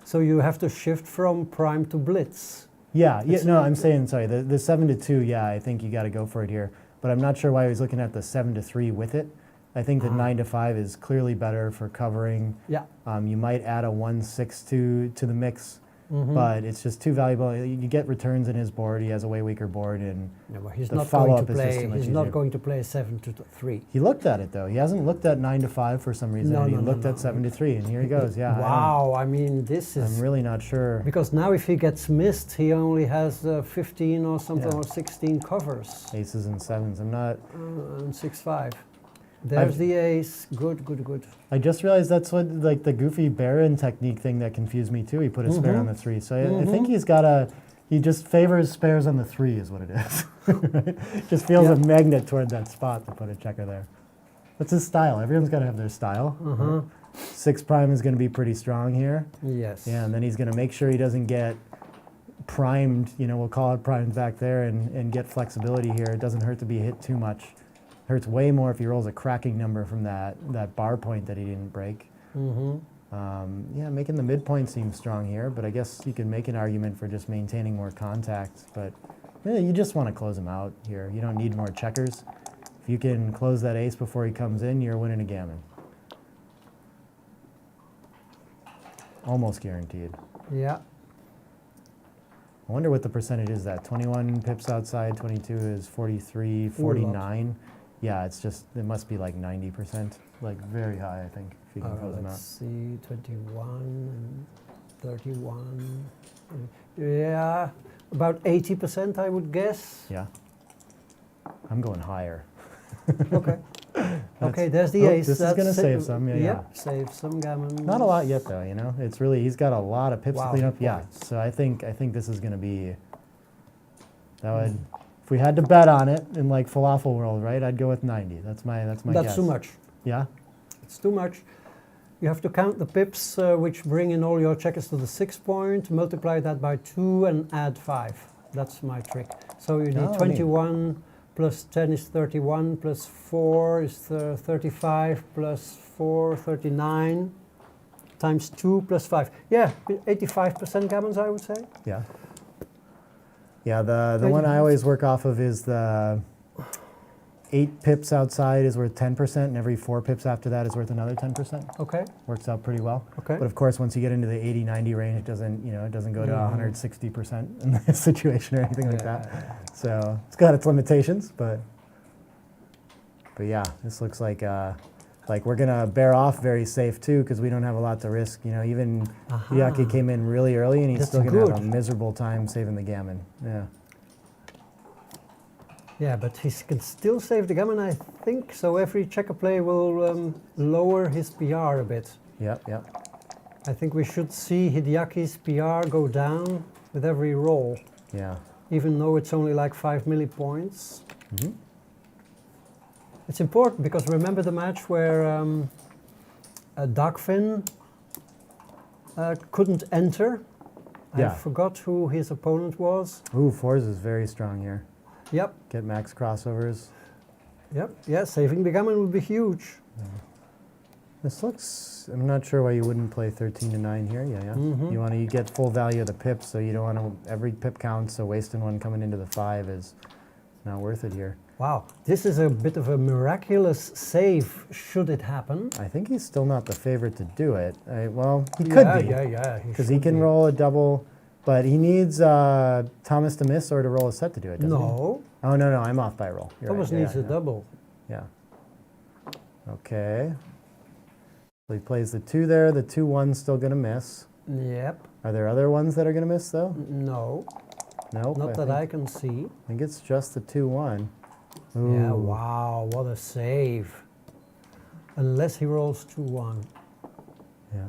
So you have to shift from prime to blitz. Yeah, no, I'm saying, sorry, the 7-2, yeah, I think you got to go for it here. But I'm not sure why he was looking at the 7-3 with it. I think the 9-5 is clearly better for covering. Yeah. You might add a 1-6-2 to the mix, but it's just too valuable. You get returns in his board. He has a way weaker board, and But he's the not going to follow-up is just play. too much He's easier. not going to play 7-3. He looked at it though. He hasn't looked at 9-5 for some reason. He looked at 7-3, and here he goes. Yeah. Wow. I mean, this is. I'm really not sure. Because now, if he gets missed, he only has 15 or something or 16 covers. Aces and 7s. I'm not. And 6-5. There's the ace. Good. I just realized that's what like the goofy Baron technique thing that confused me too. He put a spare on the 3, so I think he's got he just favors spares on the 3 is what it is. Right? Just feels a magnet toward that spot to put a checker there. That's his style. Everyone's got to have their style. 6 prime is going to be pretty strong here. Yes. Yeah, and then he's going to make sure he doesn't get primed. You know, we'll call it primed back there and get flexibility here. It doesn't hurt to be hit too much. Hurts way more if he rolls a cracking number from that bar point that he didn't break. Yeah, making the midpoint seems strong here, but I guess you can make an argument for just maintaining more contact. But yeah, you just want to close him out here. You don't need more checkers. If you can close that ace before he comes in, you're winning a gammon. Almost guaranteed. Yeah. I wonder what the percentage is that. 21 pips outside, 22 is 43, 49. Yeah, it's just, it must be like 90%, like very high, I think, if you can close them out. Let's see, 21, 31. Yeah, about 80%, I would guess. Yeah. I'm going higher. Okay. Okay, That's- there's the oh, ace. this is That's gonna sa- save some, yeah, yeah. Save some gammon. Not a lot yet, though. You know, it's really he's got a lot of pips Wow, to clean up. he Yeah, points. so I think this is gonna be. That would, if we had to bet on it in like falafel world, right? I'd go with 90. That's my That's guess. too much. Yeah. It's too much. You have to count the pips, which bring in all your checkers to the 6 point, multiply that by 2 and add 5. That's my trick. So you need Oh, neat. 21 plus 10 is 31, plus 4 is 35, plus 4, 39, times 2 plus 5. Yeah, 85% gammons, I would say. Yeah. Yeah, the one I always work off of is the 8 pips outside is worth 10%, and every 4 pips after that is worth another 10%. Okay, Works out pretty well. okay. But of course, once you get into the 80, 90 range, it doesn't go to Mhm. 160% in this situation or anything like Yeah. that. So it's got its limitations, but yeah, this looks like we're gonna bear off very safe too, because we don't have a lot to risk. You know, even Aha. Hideaki came in really early, and he's That's still gonna have a good. miserable time saving the gammon. Yeah. Yeah, but he can still save the gammon, I think. So every checker play will lower his PR a bit. Yep. Yep. I think we should see Hideaki's PR go down with every roll, Yeah. even though it's only like 5 millipoints. Hmm. It's important because remember the match where Darkfin couldn't enter? Yeah. I forgot who his opponent was. Ooh, 4s is very strong here. Yep, Get max crossovers. yep, yeah, saving the gammon would be huge. This looks, I'm not sure why you wouldn't play 13 to 9 here. Yeah, yeah. Mhm. You want to get full value of the pips, so you don't want to, every pip counts, so wasting one coming into the 5 is not worth it here. Wow, this is a bit of a miraculous save, should it happen. I think he's still not the favorite to do it. Well, he could be, Yeah, because he should can be. roll a double, but he needs Thomas to miss or to roll a set to do it, doesn't he? No, Oh, no, I'm off by a roll. You're Thomas right. needs Yeah, a double. Yeah. Okay. So he plays the 2 there. The 2-1's still going to miss. Yep, Are there other ones that are going to miss, though? no, Nope. not that think, I can see. I think it's just the 2-1. Yeah, Ooh. wow, what a save. Unless he rolls 2-1. Yeah.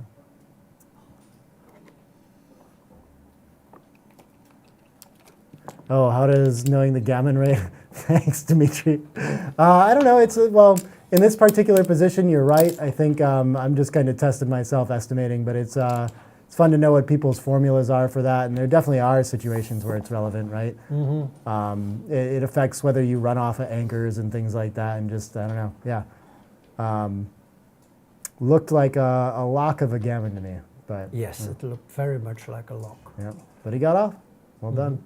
Oh, how does knowing the gammon rate? Thanks, Dimitri. I don't know. It's well, in this particular position, you're right. I think I'm just kind of tested myself estimating, but it's fun to know what people's formulas are for that, and there definitely are situations where it's relevant, right? Mm-hmm. It affects whether you run off of anchors and things like that, and just I don't know. Yeah, looked like a lock of a gammon to me, but Yes, it looked very much like a lock. yeah, but he got off. Well done.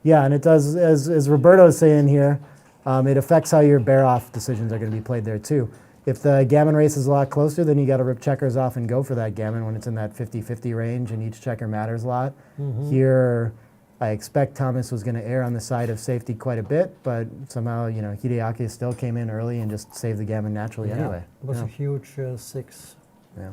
Yeah, and it does, as Roberto's saying here, it affects how your bear-off decisions are going to be played there too. If the gammon race is a lot closer, then you got to rip checkers off and go for that gammon when it's in that 50-50 range and each checker matters a lot. Mhm. Here, I expect Thomas was going to err on the side of safety quite a bit, but somehow, you know, Hideaki still came in early and just saved the gammon naturally Yeah, anyway. It was Yeah. a huge 6. Yeah.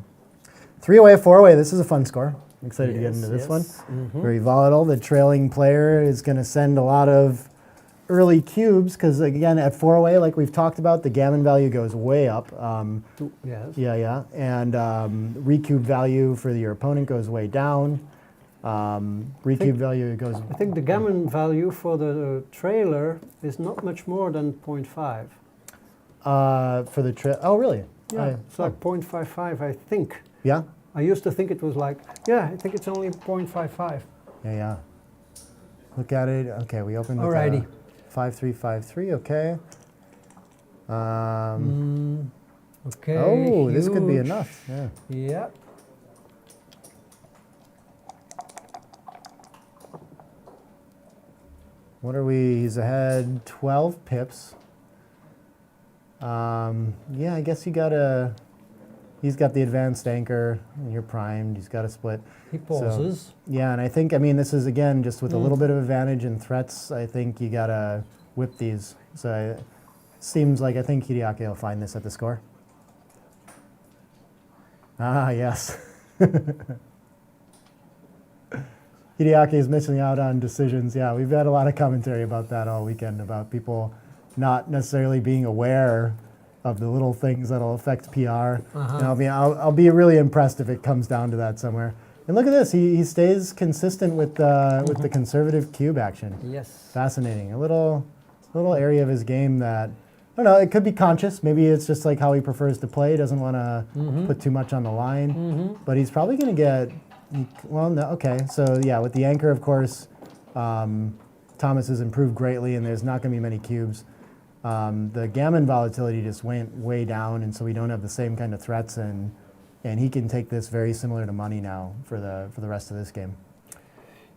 3-way, 4-way, this is a fun score. I'm excited to get into this one. Mhm. Very volatile. The trailing player is going to send a lot of early cubes because, again, at 4-way, like we've talked about, the gammon value goes way up. Yes. Yeah. And recube value for your opponent goes way down. Recube value goes... I think the gammon value for the trailer is not much more than 0.5. for the... Oh, really? Yeah, it's like 0.55, I think. Yeah? I used to think it was like, yeah, I think it's only 0.55. Yeah. Look at it. Okay, we opened with Alrighty. 5-3-5-3, okay. Okay. Oh, this could be huge. enough. Yeah. Yep. What are we? He's ahead 12 pips. Yeah, I guess you gotta. He's got the advanced anchor. And you're primed. He's got a split. He pauses. Yeah, and I think, I mean, this is again just with a little bit of advantage in threats. I think you gotta whip these. So it seems like I think Hideaki will find this at the score. Ah, yes. Hideaki is missing out on decisions. Yeah, we've had a lot of commentary about that all weekend, about people not necessarily being aware of the little things that'll affect PR. And I'll be really impressed if it comes down to that somewhere. And look at this, he stays consistent with the conservative cube action. Yes. Fascinating. A little area of his game that, I don't know, it could be conscious. Maybe it's just like how he prefers to play. He doesn't want to put too much on the line. But he's probably going to get, well, no, okay. So yeah, with the anchor, of course, Thomas has improved greatly, and there's not going to be many cubes. The gammon volatility just went way down, and so we don't have the same kind of threats, and he can take this very similar to money now for the rest of this game.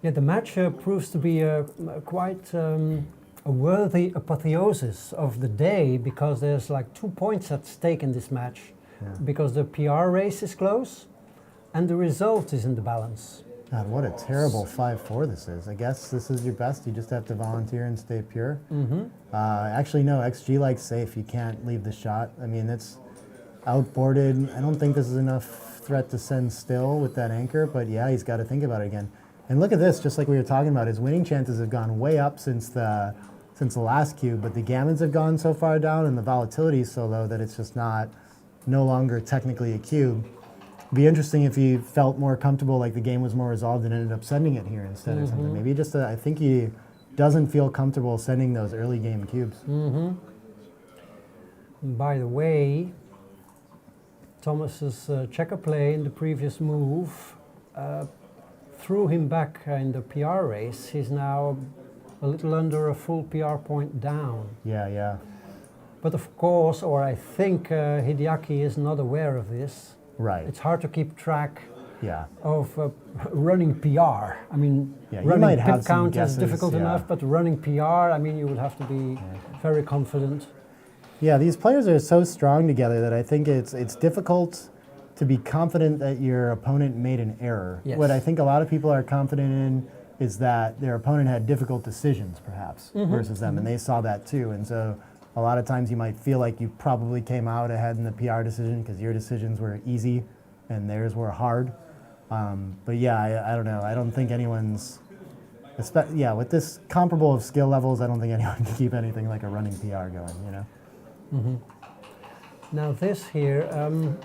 Yeah, the match proves to be quite a worthy apotheosis of the day, because there's like 2 points at stake in this match, because the PR race is close and the result is in the balance. God, what a terrible 5-4 this is. I guess this is your best. You just have to volunteer and stay pure. Actually, no, XG likes safe. You can't leave the shot. I mean, it's outboarded. I don't think this is enough threat to send still with that anchor, but yeah, he's got to think about it again. And look at this, just like we were talking about, his winning chances have gone way up since the last cube, but the gammons have gone so far down and the volatility is so low that it's just no longer technically a cube. It'd be interesting if he felt more comfortable, like the game was more resolved and ended up sending it here instead or something. Maybe just, I think he doesn't feel comfortable sending those early game cubes. By the way, Thomas's checker play in the previous move threw him back in the PR race. He's now a little under a full PR point down. Yeah. But of course, or I think Hideaki is not aware of this. Right. It's hard to keep track Yeah. of running PR. I mean, Yeah, you running might have pip some count guesses, is difficult yeah. enough, but running PR, I mean, you would have to be very confident. Yeah, these players are so strong together that I think it's difficult to be confident that your opponent made an error. Yes. What I think a lot of people are confident in is that their opponent had difficult decisions, perhaps, versus them, and they saw that too. And so a lot of times you might feel like you probably came out ahead in the PR decision because your decisions were easy and theirs were hard. But yeah, I don't know. I don't think anyone's, with this comparable of skill levels, I don't think anyone can keep anything like a running PR going, you know? Now this here, I'm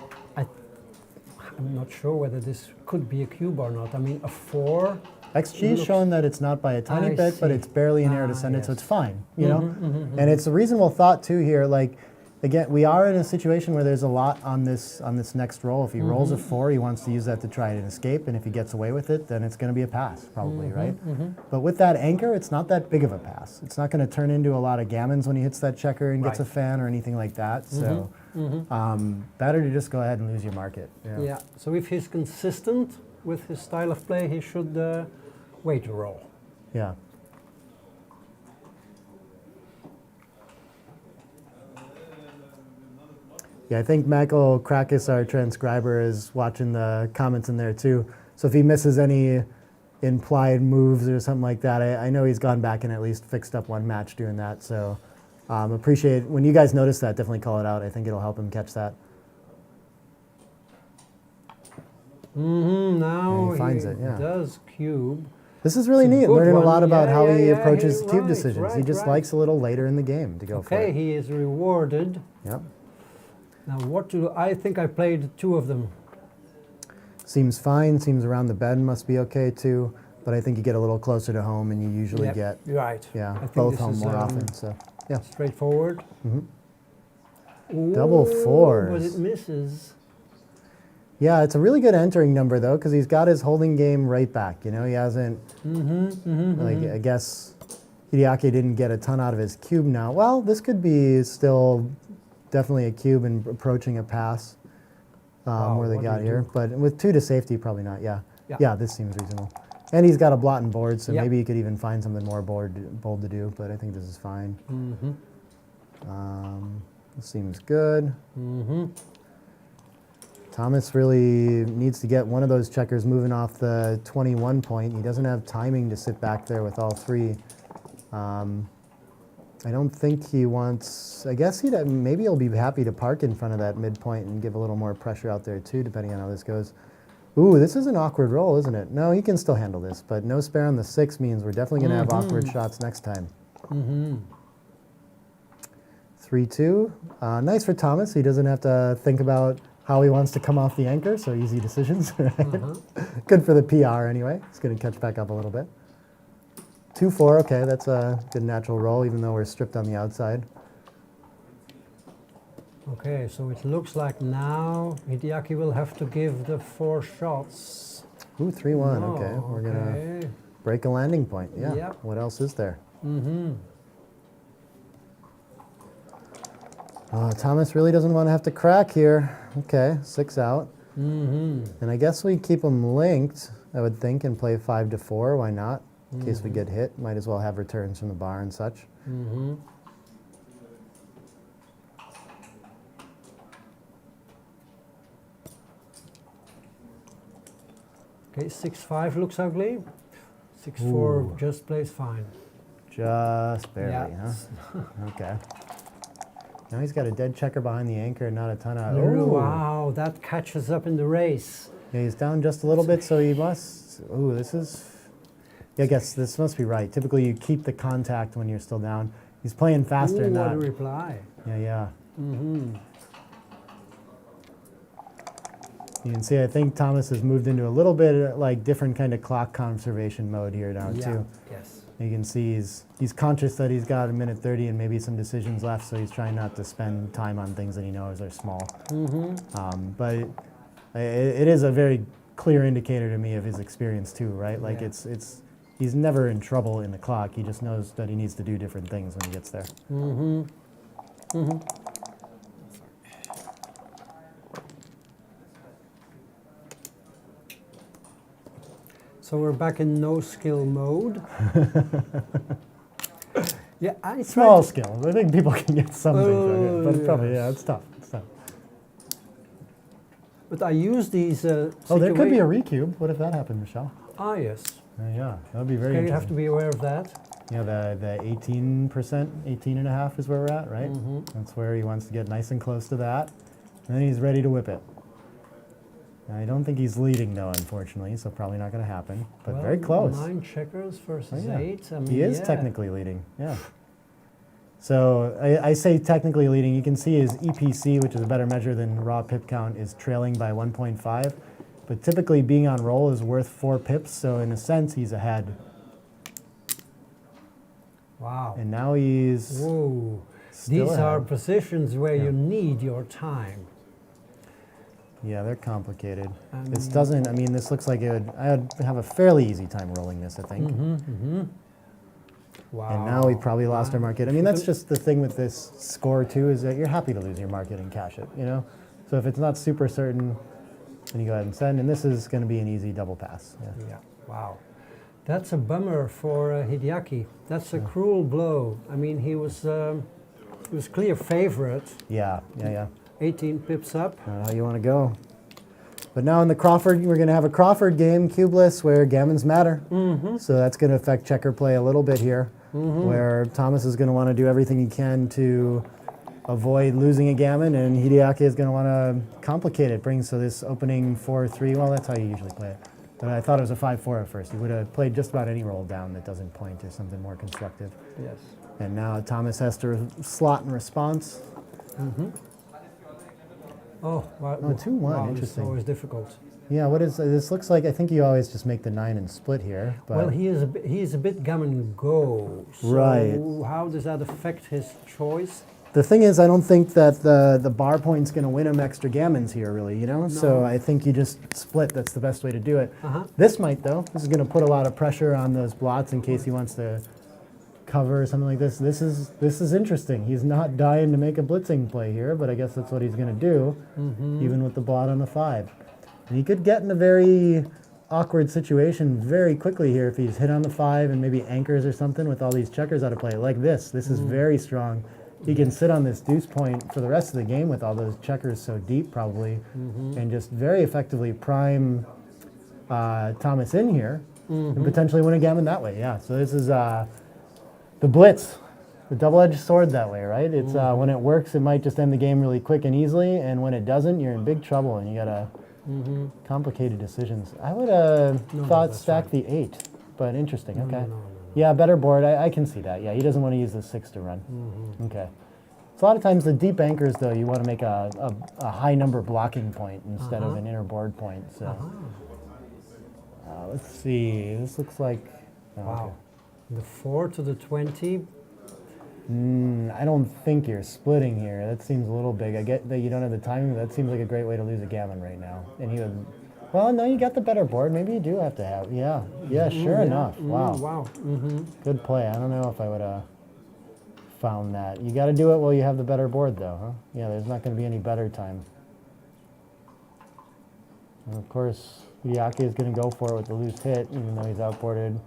not sure whether this could be a cube or not. I mean, a 4. XG is showing that it's not by a tiny I bit, but see. it's barely an error to send it, so Yes. it's fine, you know? And it's a reasonable thought too here, like, again, we are in a situation where there's a lot on this next roll. If he rolls a 4, he wants to use that to try and escape, and if he gets away with it, then it's gonna be a pass, probably, right? But with that anchor, it's not that big of a pass. It's not gonna turn into a lot of gammons when he hits that checker and gets a Right. fan or anything like that, so better to just go ahead and lose your market. Yeah, so if he's consistent with his style of play, he should wait to roll. Yeah. Yeah, I think Michael Krakis, our transcriber, is watching the comments in there too. So if he misses any implied moves or something like that, I know he's gone back and at least fixed up one match doing that. So appreciate, when you guys notice that, definitely call it out. I think it'll help him catch that. Now Yeah, he finds it, yeah. does cube. This is really It's a neat, good learning a one. lot about Yeah, how yeah, he yeah, approaches cube right, decisions. He right, just right. likes a little later in the game to go for Okay, it. he is rewarded. Yep. Now what do I think I played 2 of them. Seems fine, seems around the bend must be okay too, but I think you get a little closer to home and you usually Yep, get right. Yeah, I think both this home is, more often. So yeah, straightforward. Double Ooh, fours. But it misses. yeah, it's a really good entering number though, because he's got his holding game right back. You know, he hasn't. I guess Hideaki didn't get a ton out of his cube now. Well, this could be still definitely a cube and approaching a pass where they what got do you here, but with 2 to safety, probably not. Yeah. Yeah, this seems reasonable. And he's got a blot and board, so Yep. maybe he could even find something more bold to do, but I think this is fine. This seems good. Thomas really needs to get one of those checkers moving off the 21 point. He doesn't have timing to sit back there with all 3. I don't think he wants, I guess maybe he'll be happy to park in front of that midpoint and give a little more pressure out there too, depending on how this goes. Ooh, this is an awkward roll, isn't it? No, he can still handle this, but no spare on the 6 means we're definitely going to have awkward shots next time. 3-2. Nice for Thomas. He doesn't have to think about how he wants to come off the anchor, so easy decisions. Good for the PR anyway. It's going to catch back up a little bit. 2-4, okay, that's a good natural roll, even though we're stripped on the outside. Okay, so it looks like now Hideaki will have to give the 4 shots. Ooh, 3-1, Oh, okay. We're going okay. to break a landing point, yeah. Yep. What else is there? Thomas really doesn't want to have to crack here. Okay, 6 out. And I guess we keep them linked, I would think, and play 5-4. Why not? In case we get hit, might as well have returns from the bar and such. Okay, 6-5 looks ugly. 6-4 just plays fine. Just barely, Yeah. huh? Okay. Now he's got a dead checker behind the anchor and not a ton of... Wow, that catches up in the race. Yeah, he's down just a little bit, so he must... Ooh, this is... Yeah, I guess this must be right. Typically, you keep the contact when you're still down. He's playing faster than What that. a reply. Yeah. You can see, I think Thomas has moved into a little bit like different kind of clock conservation mode here now too. Yes. You can see he's conscious that he's got a minute 30 and maybe some decisions left, so he's trying not to spend time on things that he knows are small. But it is a very clear indicator to me of his experience too, right? Like he's never in trouble in the clock. He just knows that he needs to do different things when he gets there. So we're back in no skill mode. Yeah, I Small skill. I think people can get something from it, but probably, yes. it's tough. It's tough. But I use these. Oh, there could be a recube. What if that happened, Michelle? Ah, yes. Yeah, that would be very Okay, you have interesting. to be aware of that. Yeah, the 18%, 18.5 is where we're at, right? That's where he wants to get nice and close to that. And then he's ready to whip it. I don't think he's leading, though, unfortunately, so probably not going to happen. But Well, very close. 9 checkers versus 8. I mean, He is technically leading, yeah. So I say technically leading. You can see his EPC, which is a better measure than raw pip count, is trailing by 1.5. But typically being on roll is worth 4 pips, so in a sense he's ahead. Wow. And now he's Whoa. still These ahead. are positions where you need your time. Yeah, they're complicated. This doesn't, I mean, this looks like I would have a fairly easy time rolling this, I think. Wow. And now we probably lost our market. I mean, that's just the thing with this score, too, is that you're happy to lose your market and cash it, you know? So if it's not super certain, then you go ahead and send, and this is going to be an easy double pass. Yeah, wow. That's a bummer for Hideaki. That's a cruel blow. I mean, he was clear favorite. Yeah. 18 pips up. Not how you want to go. But now in the Crawford, we're going to have a Crawford game, cubeless, where gammons matter. So that's going to affect checker play a little bit here, where Thomas is going to want to do everything he can to avoid losing a gammon, and Hideaki is going to want to complicate it, so this opening 4-3, well, that's how you usually play it. But I thought it was a 5-4 at first. He would have played just about any roll down that doesn't point to something more constructive. Yes. And now Thomas has to slot in response. Oh, wow. Oh, 2-1, Wow, interesting. it's always difficult. Yeah, what is this? Looks like I think you always just make the 9 and split here. But Well, he is a bit gammon go. So Right. how does that affect his choice? the thing is, I don't think that the bar point's going to win him extra gammons here, really. You know, so I think you just split. That's the best way to do it. This might, though. This is going to put a lot of pressure on those blots in case he wants to cover or something like this. This is interesting. He's not dying to make a blitzing play here, but I guess that's what he's going to do, even with the blot on the 5. And he could get in a very awkward situation very quickly here if he's hit on the 5 and maybe anchors or something with all these checkers out of play. Like this. This is very strong. He can sit on this deuce point for the rest of the game with all those checkers so deep probably and just very effectively prime Thomas in here and potentially win a gammon that way. Yeah, so this is the blitz, the double-edged sword that way, right? It's when it works, it might just end the game really quick and easily, and when it doesn't, you're in big trouble and you gotta Complicated decisions. I would have No, thought that's stack fine. the 8, but interesting. No, Okay. no. Yeah, better board. I can see that. Yeah, he doesn't want to use the 6 to run. Okay. So a lot of times the deep anchors, though, you want to make a high number blocking point instead of an inner board point. So let's see. This looks like. Oh, Wow. The 4 to the 20. I don't think you're splitting here. That seems a little big. I get that you don't have the timing, but that seems like a great way to lose a gammon right now. And he would. Well, no, you got the better board. Maybe you do have to have. Yeah. Yeah. Sure enough. Wow. Wow. Good play. I don't know if I would have found that. You got to do it while you have the better board, though, huh? Yeah, there's not going to be any better time. And of course, Hideaki is going to go for it with the loose hit, even though he's outboarded.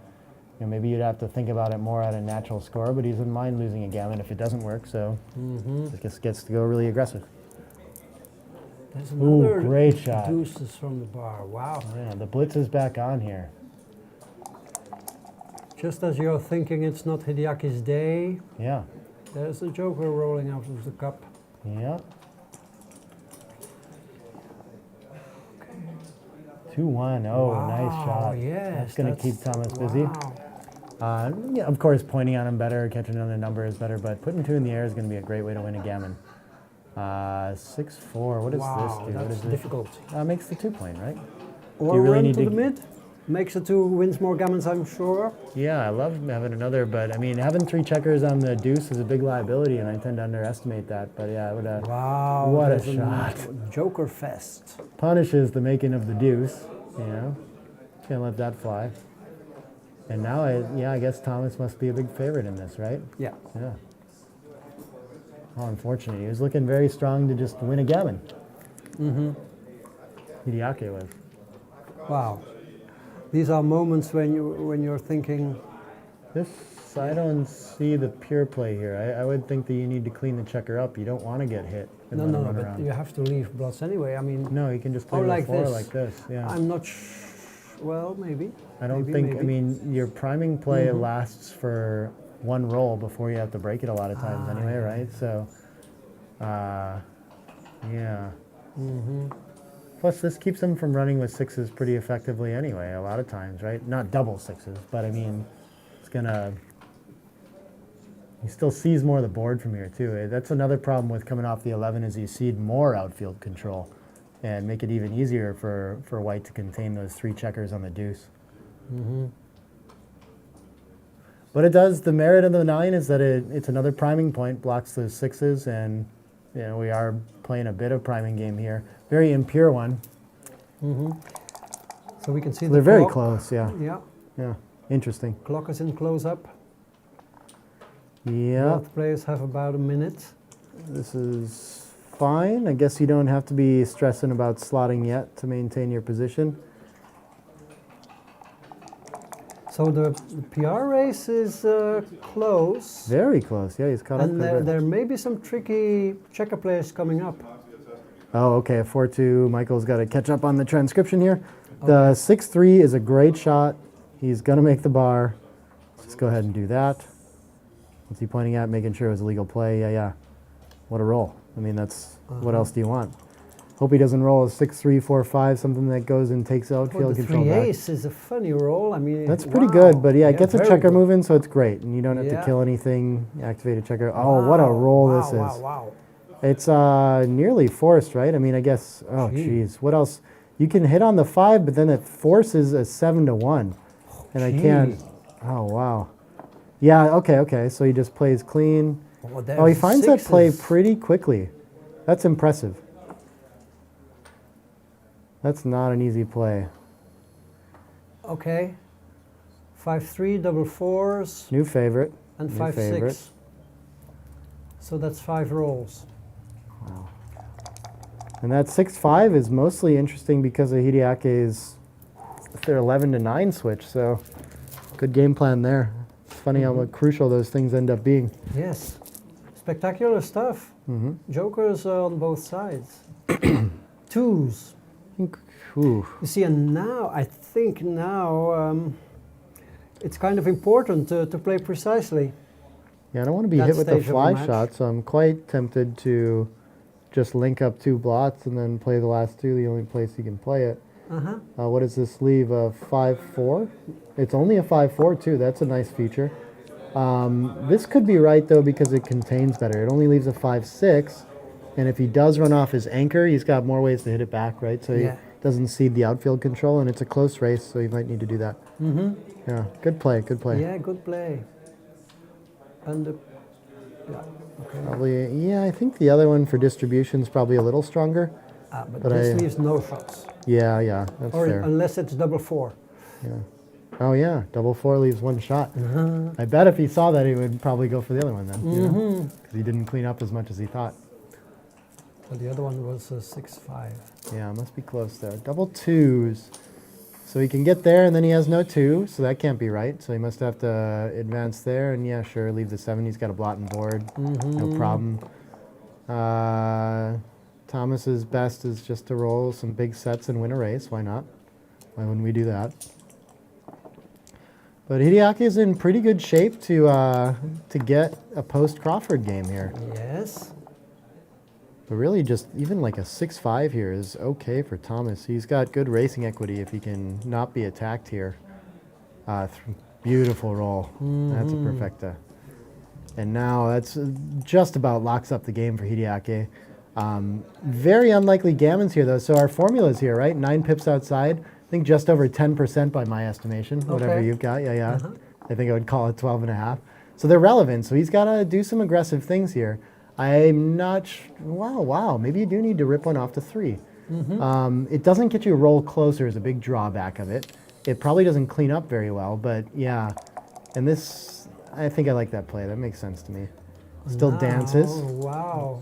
You know, maybe you'd have to think about it more at a natural score, but he doesn't mind losing a gammon if it doesn't work, so he just gets to go really aggressive. There's another great shot. Deuces from the bar. Wow. Yeah, the blitz is back on here. Just as you're thinking it's not Hideaki's day, Yeah. there's a joker rolling out of the cup. Yeah. 2-1. Oh, Wow, nice shot. yes, That's going to keep Thomas busy. Wow. Yeah, of course, pointing on him better, catching on a number is better, but putting 2 in the air is going to be a great way to win a gammon. 6-4. What does this do? What That's is this? difficult. Makes the 2-point, right? Or you really run need to to- the mid. Makes it 2, wins more gammons, I'm sure. Yeah, I love having another, but I mean, having 3 checkers on the deuce is a big liability, and I tend to underestimate that. But yeah, I would. Wow. What a there's shot. Joker fest. Punishes the making of the deuce. You know, can't let that fly. And now, I guess Thomas must be a big favorite in this, right? Yeah. Yeah. How unfortunate. He was looking very strong to just win a gammon. Hideaki was. Wow. These are moments when you're thinking, This, I don't see the pure play here. I would think that you need to clean the checker up. You don't want to get hit and no, let him no, run but around. you have to leave blots anyway. I mean, No, you can just play Oh, with like a 4 this. like this. Yeah. I'm not well, maybe. I don't maybe, think, I maybe. mean, your priming play lasts for 1 roll before you have to break it a lot of times anyway, right? So, yeah. Plus, this keeps him from running with 6s pretty effectively anyway, a lot of times, right? Not double 6s, but I mean, it's gonna, he still sees more of the board from here too. That's another problem with coming off the 11 is you cede more outfield control and make it even easier for white to contain those 3 checkers on the deuce. But it does, the merit of the 9 is that it's another priming point, blocks those 6s, and you know, we are playing a bit of priming game here. Very impure one. So we can see They're the very clock. close, yeah. Yeah. Yeah, interesting. Clock is in close up. Yeah, Both players have about a minute. this is fine. I guess you don't have to be stressing about slotting yet to maintain your position. So the PR race is close. Very close, yeah, he's caught up. And quite a bit. there may be some tricky checker players coming up. Oh, okay, a 4-2. Michael's got to catch up on the transcription here. The 6-3 is a great shot. He's going to make the bar. Let's just go ahead and do that. What's he pointing at? Making sure it was a legal play. Yeah. What a roll. I mean, that's, what else do you want? Hope he doesn't roll a 6-3, 4-5, something that goes and takes outfield The control 3 back. ace is a funny roll. I mean, That's pretty wow. good, but yeah, it gets a very checker good. moving, so it's great. And you don't have to Yeah. kill anything, activate a checker. Oh, what a roll wow, this is. Wow. It's nearly forced, right? I mean, I guess, oh, geez. What else? You can hit on the 5, but then it forces a 7-1. And I can't, oh, wow. Yeah, okay. So he just plays clean. Oh, he finds that play pretty quickly. That's impressive. That's not an easy play. Okay. 5-3, double 4s, New favorite. and New 5-6. favorite. So that's 5 rolls. And that 6-5 is mostly interesting because of Hideaki's their 11-9 switch. So good game plan there. It's funny how crucial those things end up being. Yes. Spectacular stuff. Jokers on both sides. 2s. Ooh. You see, and now, I think now, it's kind of important to play precisely. Yeah, I don't want to be That hit with the stage of the fly match. shot, so I'm quite tempted to just link up 2 blots and then play the last 2, the only place you can play it. Uh-huh. What does this leave? A 5-4? It's only a 5-4 too. That's a nice feature. This could be right though because it contains better. It only leaves a 5-6, and if he does run off his anchor, he's got more ways to hit it back, right? So he doesn't cede the outfield control, and it's a close race, so he might need to do that. Mm-hmm. Yeah, good play, good play. Yeah, good play. And okay. Probably, yeah, I think the other one for distribution is probably a little stronger. But this leaves no shots. Yeah, that's Or fair. unless it's double 4. Yeah. Oh yeah, double 4 leaves 1 shot. I bet if he saw that, he would probably go for the other one then. Because he didn't clean up as much as he thought. But the other one was 6-5. Yeah, must be close though. Double 2s. So he can get there, and then he has no 2, so that can't be right. So he must have to advance there, and yeah, sure, leave the 7. He's got a blot and board. No problem. Thomas's best is just to roll some big sets and win a race. Why not? Why wouldn't we do that? But Hideaki is in pretty good shape to get a post-Crawford game here. Yes. But really just even like a 6-5 here is okay for Thomas. He's got good racing equity if he can not be attacked here. Beautiful roll. That's a perfecta. And now that's just about locks up the game for Hideaki. Very unlikely gammons here though. So our formula's here, right? 9 pips outside. I think just over 10% by my estimation, whatever you've got. Yeah. I think I would call it 12.5. So they're relevant. So he's got to do some aggressive things here. I'm not wow, maybe you do need to rip one off to 3. It doesn't get you a roll closer is a big drawback of it. It probably doesn't clean up very well, but yeah. And this, I think I like that play. That makes sense to me. Still dances. Oh, wow.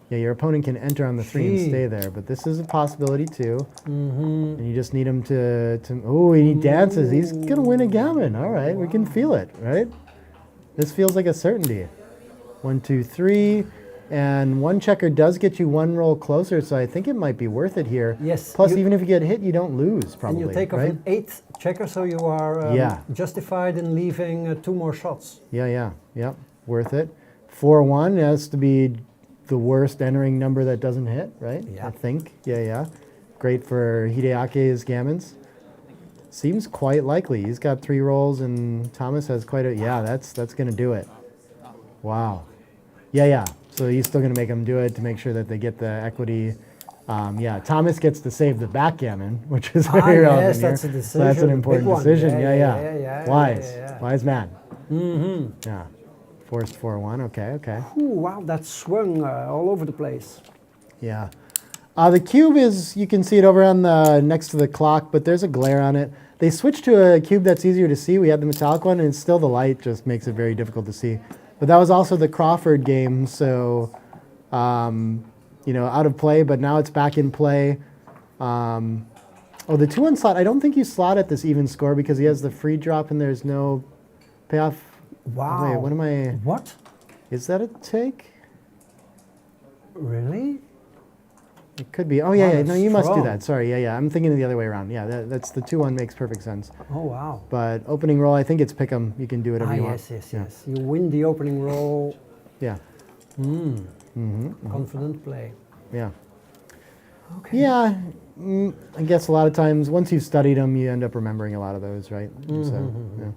Yeah, your opponent can enter on the 3 and stay there, but this is a possibility too. And you just need him to oh, he dances. He's going to win a gammon. All right, we can feel it, right? This feels like a certainty. 1, 2, 3, and 1 checker does get you 1 roll closer, so I think it might be worth it here. Yes. Plus, even if you get hit, you don't lose, probably. And you take off an 8th checker, so you are justified in leaving 2 more shots. Yeah, worth it. 4-1 has to be the worst entering number that doesn't hit, right? Yeah. I think. Yeah. Great for Hideaki's gammons. Seems quite likely. He's got 3 rolls, and Thomas has quite a. Yeah, that's going to do it. Wow. Yeah. So he's still going to make them do it to make sure that they get the equity. Thomas gets to save the backgammon, which is very relevant yes, here. that's a decision. So that's an important decision. Yeah. Wise man. Yeah. Forced 4-1. Okay. Ooh, wow, that swung all over the place. Yeah. The cube is, you can see it over on the next to the clock, but there's a glare on it. They switched to a cube that's easier to see. We had the metallic one, and it's still the light just makes it very difficult to see. But that was also the Crawford game, so, out of play, but now it's back in play. The 2-1 slot, I don't think you slot at this even score because he has the free drop and there's no payoff. Wow. Wait, what am I? What? Is that a take? Really? It could be. Oh, yeah. Wow, No, you must do strong. that. Sorry. Yeah. I'm thinking the other way around. Yeah, that's the 2-1 makes perfect sense. Oh, wow. But opening roll, I think it's pick 'em. You can do whatever you want. Yes. You win the opening roll. Yeah. Confident play. Yeah. Okay. Yeah. I guess a lot of times, once you've studied them, you end up remembering a lot of those, right? So, yeah.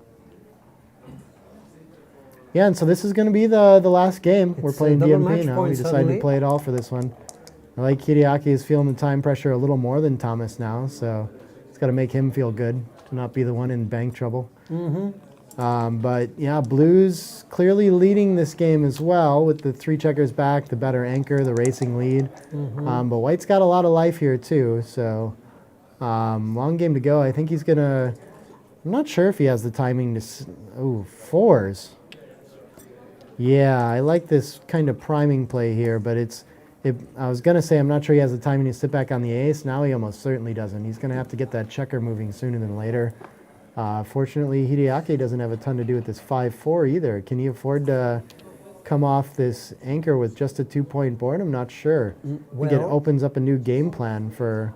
Yeah, and so this is going to be the last game. We're It's playing a double DMP match now. point We decided suddenly. to play it all for this one. I like Hideaki is feeling the time pressure a little more than Thomas now, so it's got to make him feel good to not be the one in bank trouble. But yeah, Blues clearly leading this game as well with the 3 checkers back, the better anchor, the racing lead. But White's got a lot of life here too, so long game to go. I think he's gonna. I'm not sure if he has the timing to. Oh, 4s. Yeah, I like this kind of priming play here, but I was going to say I'm not sure he has the timing to sit back on the ace. Now he almost certainly doesn't. He's going to have to get that checker moving sooner than later. Fortunately, Hideaki doesn't have a ton to do with this 5-4 either. Can he afford to come off this anchor with just a 2-point board? I'm not sure. I think it opens up a new game plan for...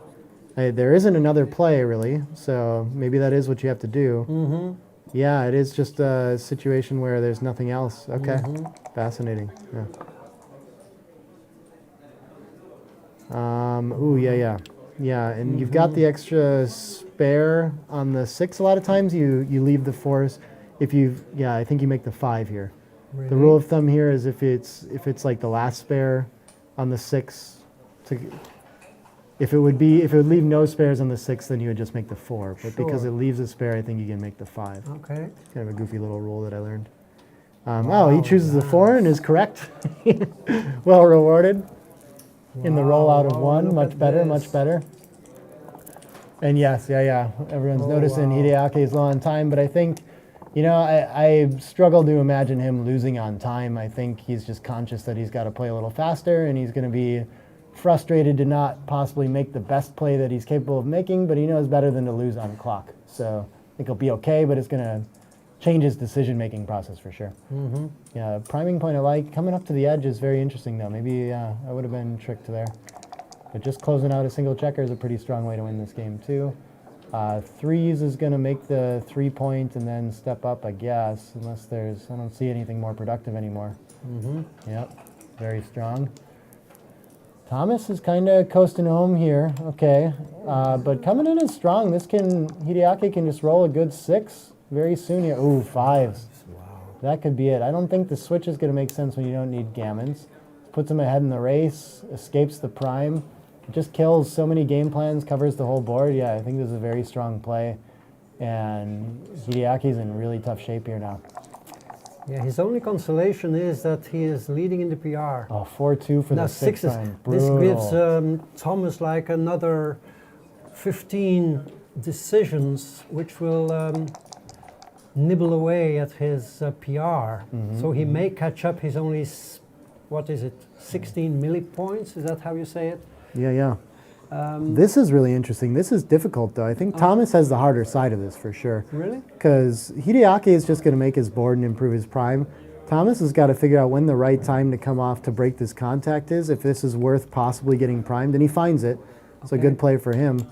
there isn't another play, really, so maybe that is what you have to do. Yeah, it is just a situation where there's nothing else. Okay, fascinating. Yeah. Yeah, and you've got the extra spare on the 6 a lot of times. You leave the 4s. I think you make the 5 here. Really? The rule of thumb here is if it's like the last spare on the 6, if it would leave no spares on the 6, then you would just make the 4. But because it leaves a spare, I think you can make the 5. Okay. Kind of a goofy little rule that I learned. Wow, he chooses the 4 and is correct. Well rewarded. In the rollout of 1, much better. And yes, everyone's noticing Hideaki's low on time, but I think, I struggle to imagine him losing on time. I think he's just conscious that he's got to play a little faster, and he's going to be frustrated to not possibly make the best play that he's capable of making, but he knows better than to lose on clock. So I think he'll be okay, but it's going to change his decision-making process for sure. Mm-hmm. Yeah, priming point I like. Coming up to the edge is very interesting, though. Maybe I would have been tricked there. But just closing out a single checker is a pretty strong way to win this game, too. 3s is going to make the 3-point and then step up, I guess, unless I don't see anything more productive anymore. Mm-hmm. Yep, very strong. Thomas is kind of coasting home here. Okay, but coming in is strong. Hideaki can just roll a good 6 very soon here. Ooh, 5s. Wow. That could be it. I don't think the switch is going to make sense when you don't need gammons. Puts him ahead in the race, escapes the prime, just kills so many game plans, covers the whole board. Yeah, I think this is a very strong play. And Hideaki's in really tough shape here now. Yeah, his only consolation is that he is leading in the PR. Oh, 4-2 for Now the 6 time. This gives Thomas like another 15 decisions, which will nibble away at his PR. So he may catch up. He's only, 16 millipoints? Is that how you say it? Yeah. This is really interesting. This is difficult, though. I think Thomas has the harder side of this for sure. Really? Because Hideaki is just going to make his board and improve his prime. Thomas has got to figure out when the right time to come off to break this contact is, if this is worth possibly getting primed, and he finds it. It's a good play for him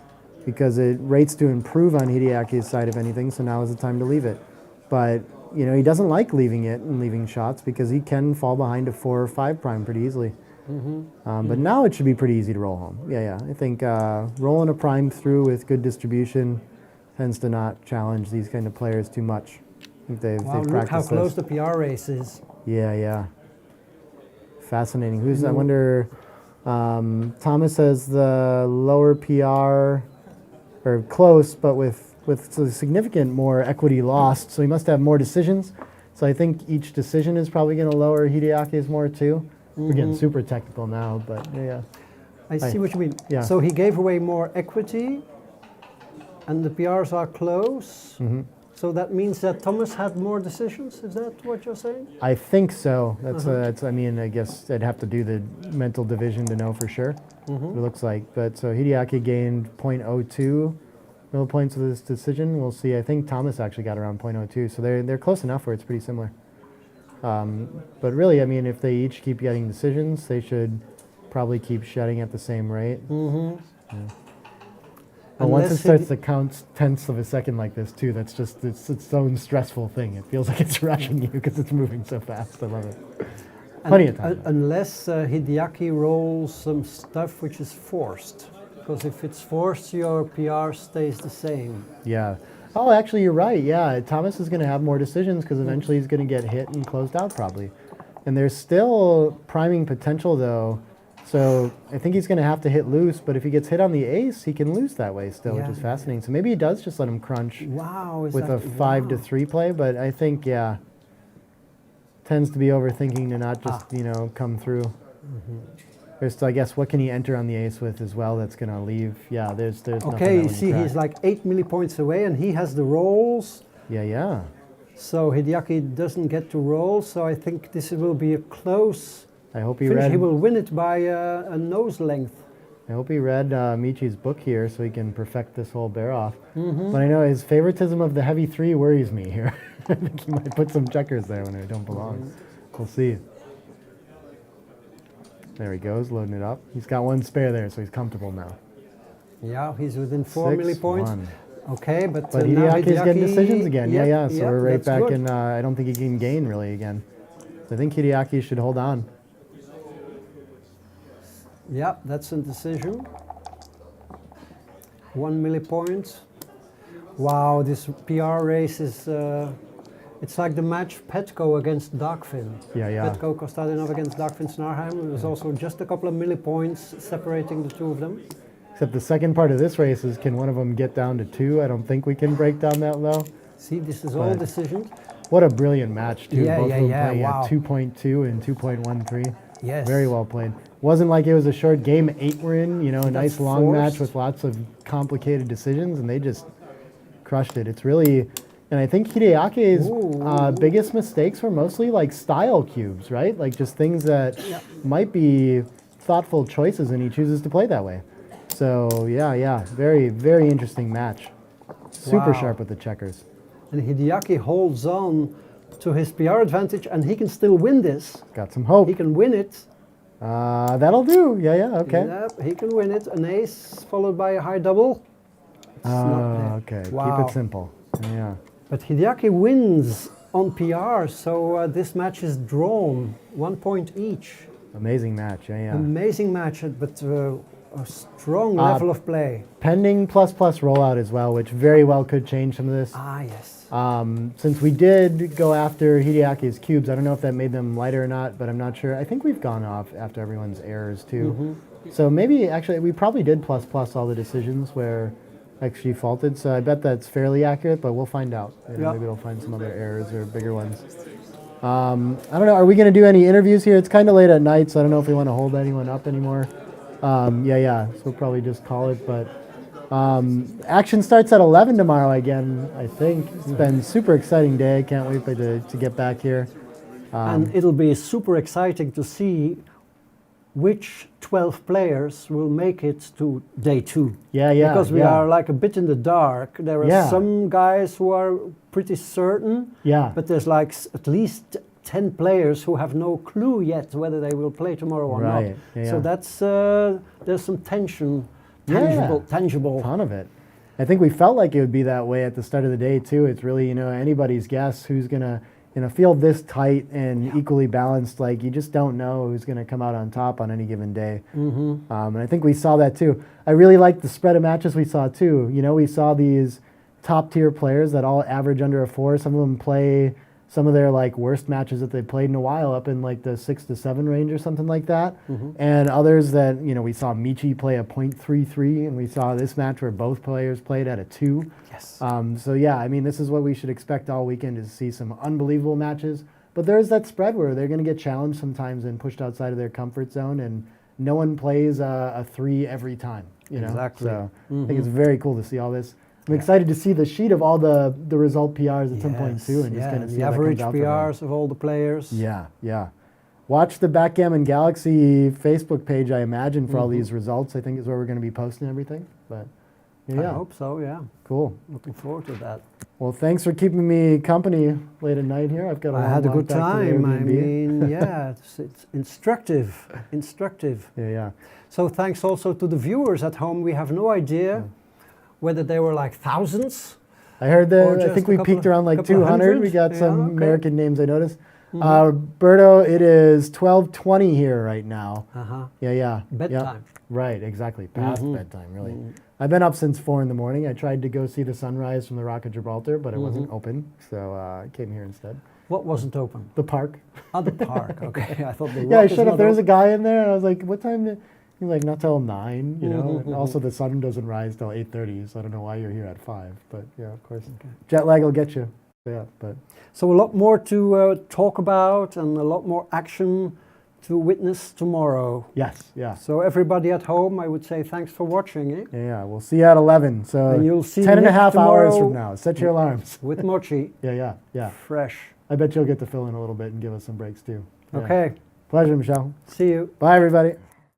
because it rates to improve on Hideaki's side, if anything, so now is the time to leave it. But, he doesn't like leaving it and leaving shots because he can fall behind a 4 or 5 prime pretty easily. But now it should be pretty easy to roll home. Yeah. I think rolling a prime through with good distribution tends to not challenge these kind of players too much. I think they've Look practiced how close this. the PR race is. Yeah. Fascinating. I wonder, Thomas has the lower PR, or close, but with significant more equity lost, so he must have more decisions. So I think each decision is probably going to lower Hideaki's more too. We're getting super technical now, but yeah. I see what you mean. Yeah. So he gave away more equity, and the PRs are close. So that means that Thomas had more decisions. Is that what you're saying? I think so. That's. I mean, I guess I'd have to do the mental division to know for sure. It looks like, but so Hideaki gained 0.02 millipoints with this decision. We'll see. I think Thomas actually got around 0.02, so they're close enough where it's pretty similar. But really, I mean, if they each keep getting decisions, they should probably keep shedding at the same rate. But once it starts to count tenths of a second like this, too, that's just its own stressful thing. It feels like it's rushing you because it's moving so fast. I love it. Plenty of time. Unless Hideaki rolls some stuff which is forced. Because if it's forced, your PR stays the same. Yeah. Oh, actually, you're right. Yeah, Thomas is going to have more decisions because eventually he's going to get hit and closed out probably. And there's still priming potential, though. So I think he's going to have to hit loose, but if he gets hit on the ace, he can lose that way still, which is fascinating. So maybe he does just let him crunch with a 5 to 3 play, but I think, tends to be overthinking to not just, come through. There's, I guess, what can he enter on the ace with as well that's going to leave? Yeah, there's nothing. Okay, you see, he's like 8 millipoints away, and he has the rolls. Yeah. So Hideaki doesn't get to roll, so I think this will be a close I hope he finish. read. He will win it by a nose length. I hope he read Michi's book here so he can perfect this whole bear off. But I know his favoritism of the heavy 3 worries me here. I think he might put some checkers there when they don't belong. We'll see. There he goes, loading it up. He's got 1 spare there, so he's comfortable now. Yeah, he's within 4 millipoints. 6-1. Okay, but Hideaki's getting decisions again. So yeah, we're right back good. in. I don't think he can gain really again. So I think Hideaki should hold on. Yeah, that's a decision. 1 millipoint. Wow, this PR race is, it's like the match Petko against Darkfin. Yeah, yeah. Petko Kostadinov against Darkfin Snarheim. It was also just a couple of millipoints separating the two of them. Except the second part of this race is, can one of them get down to 2? I don't think we can break down that low. See, this is all decisions. What a brilliant match, too. Yeah, Both of them playing wow. at 2.2 and 2.13. Yes. Very well played. Wasn't like it was a short game 8 we're in, you know, a nice long forced. match with lots of complicated decisions, and they just crushed it. It's really, and I think Hideaki's biggest mistakes were mostly like style cubes, right? Like just things that might be thoughtful choices, and he chooses to play that way. So yeah, very, very interesting match. Super sharp with the checkers. And Hideaki holds on to his PR advantage, and he can still win this. Got some hope. He can win it. That'll do. Yeah, okay. Yep, he can win it. An ace followed by a high double. Okay. Wow. Keep it simple. Yeah. But Hideaki wins on PR, so this match is drawn. 1 point each. Amazing match. Yeah. Amazing match, but a strong level of play. Pending plus rollout as well, which very well could change some of this. Yes. Since we did go after Hideaki's cubes, I don't know if that made them lighter or not, but I'm not sure. I think we've gone off after everyone's errors too. So maybe actually we probably did plus all the decisions where XG faulted. So I bet that's fairly accurate, but we'll find out. You know, maybe we'll find some other errors or bigger ones. I don't know. Are we going to do any interviews here? It's kind of late at night, so I don't know if we want to hold anyone up anymore. So we'll probably just call it. But action starts at 11 tomorrow again, I think. It's been a super exciting day. Can't wait to get back here. And it'll be super exciting to see which 12 players will make it to day 2. Yeah. Because we are like a bit in the dark. There are some guys who are pretty certain. Yeah. But there's like at least 10 players who have no clue yet whether they will play tomorrow or not. Yeah. So that's there's some tension, tangible. A ton of it. I think we felt like it would be that way at the start of the day too. It's really, anybody's guess who's gonna, feel this tight and equally balanced. Like you just don't know who's gonna come out on top on any given day. And I think we saw that too. I really liked the spread of matches we saw too. We saw these top tier players that all average under a 4. Some of them play some of their like worst matches that they've played in a while up in like the 6 to 7 range or something like that. And others that, we saw Michi play a .33, and we saw this match where both players played at a 2. Yes. So yeah, I mean, this is what we should expect all weekend, is to see some unbelievable matches. But there's that spread where they're going to get challenged sometimes and pushed outside of their comfort zone, and no one plays a 3 every time. Exactly. So I think it's very cool to see all this. I'm excited to see the sheet of all the result PRs at 10.2 and just kind of see the how that average comes out PRs of all the players. Yeah. Watch the Backgammon Galaxy Facebook page, I imagine, for all these results. I think is where we're going to be posting everything. But I hope so, yeah. Cool. Looking forward to that. Well, thanks for keeping me company late at night here. I've got a I had a good time. I mean, it's instructive. Yeah. So thanks also to the viewers at home. We have no idea whether they were like thousands. I heard that. I think we peaked around like 200. We got some American names I noticed. Berto, it is 12:20 here right now. Yeah. Bedtime. Right, exactly. Past bedtime, really. I've been up since 4 in the morning. I tried to go see the sunrise from the Rock of Gibraltar, but it wasn't open, so I came here instead. What wasn't open? The park. Oh, the park. Okay, I thought the Yeah, I showed up. There was a guy in there, and I was like, "What time?" He's like, "Not till 9." And also, the sun doesn't rise till 8:30, so I don't know why you're here at 5. But yeah, of course, jet lag will get you. Yeah, but so a lot more to talk about and a lot more action to witness tomorrow. Yes, yeah. So everybody at home, I would say thanks for watching it. Yeah, we'll see you at 11. So and you'll see 10 and a half hours tomorrow from now. Set your alarms. With Mochi. Yeah. Fresh. I bet you'll get to fill in a little bit and give us some breaks too. Yeah. Okay. Pleasure, Michelle. See you. Bye, everybody.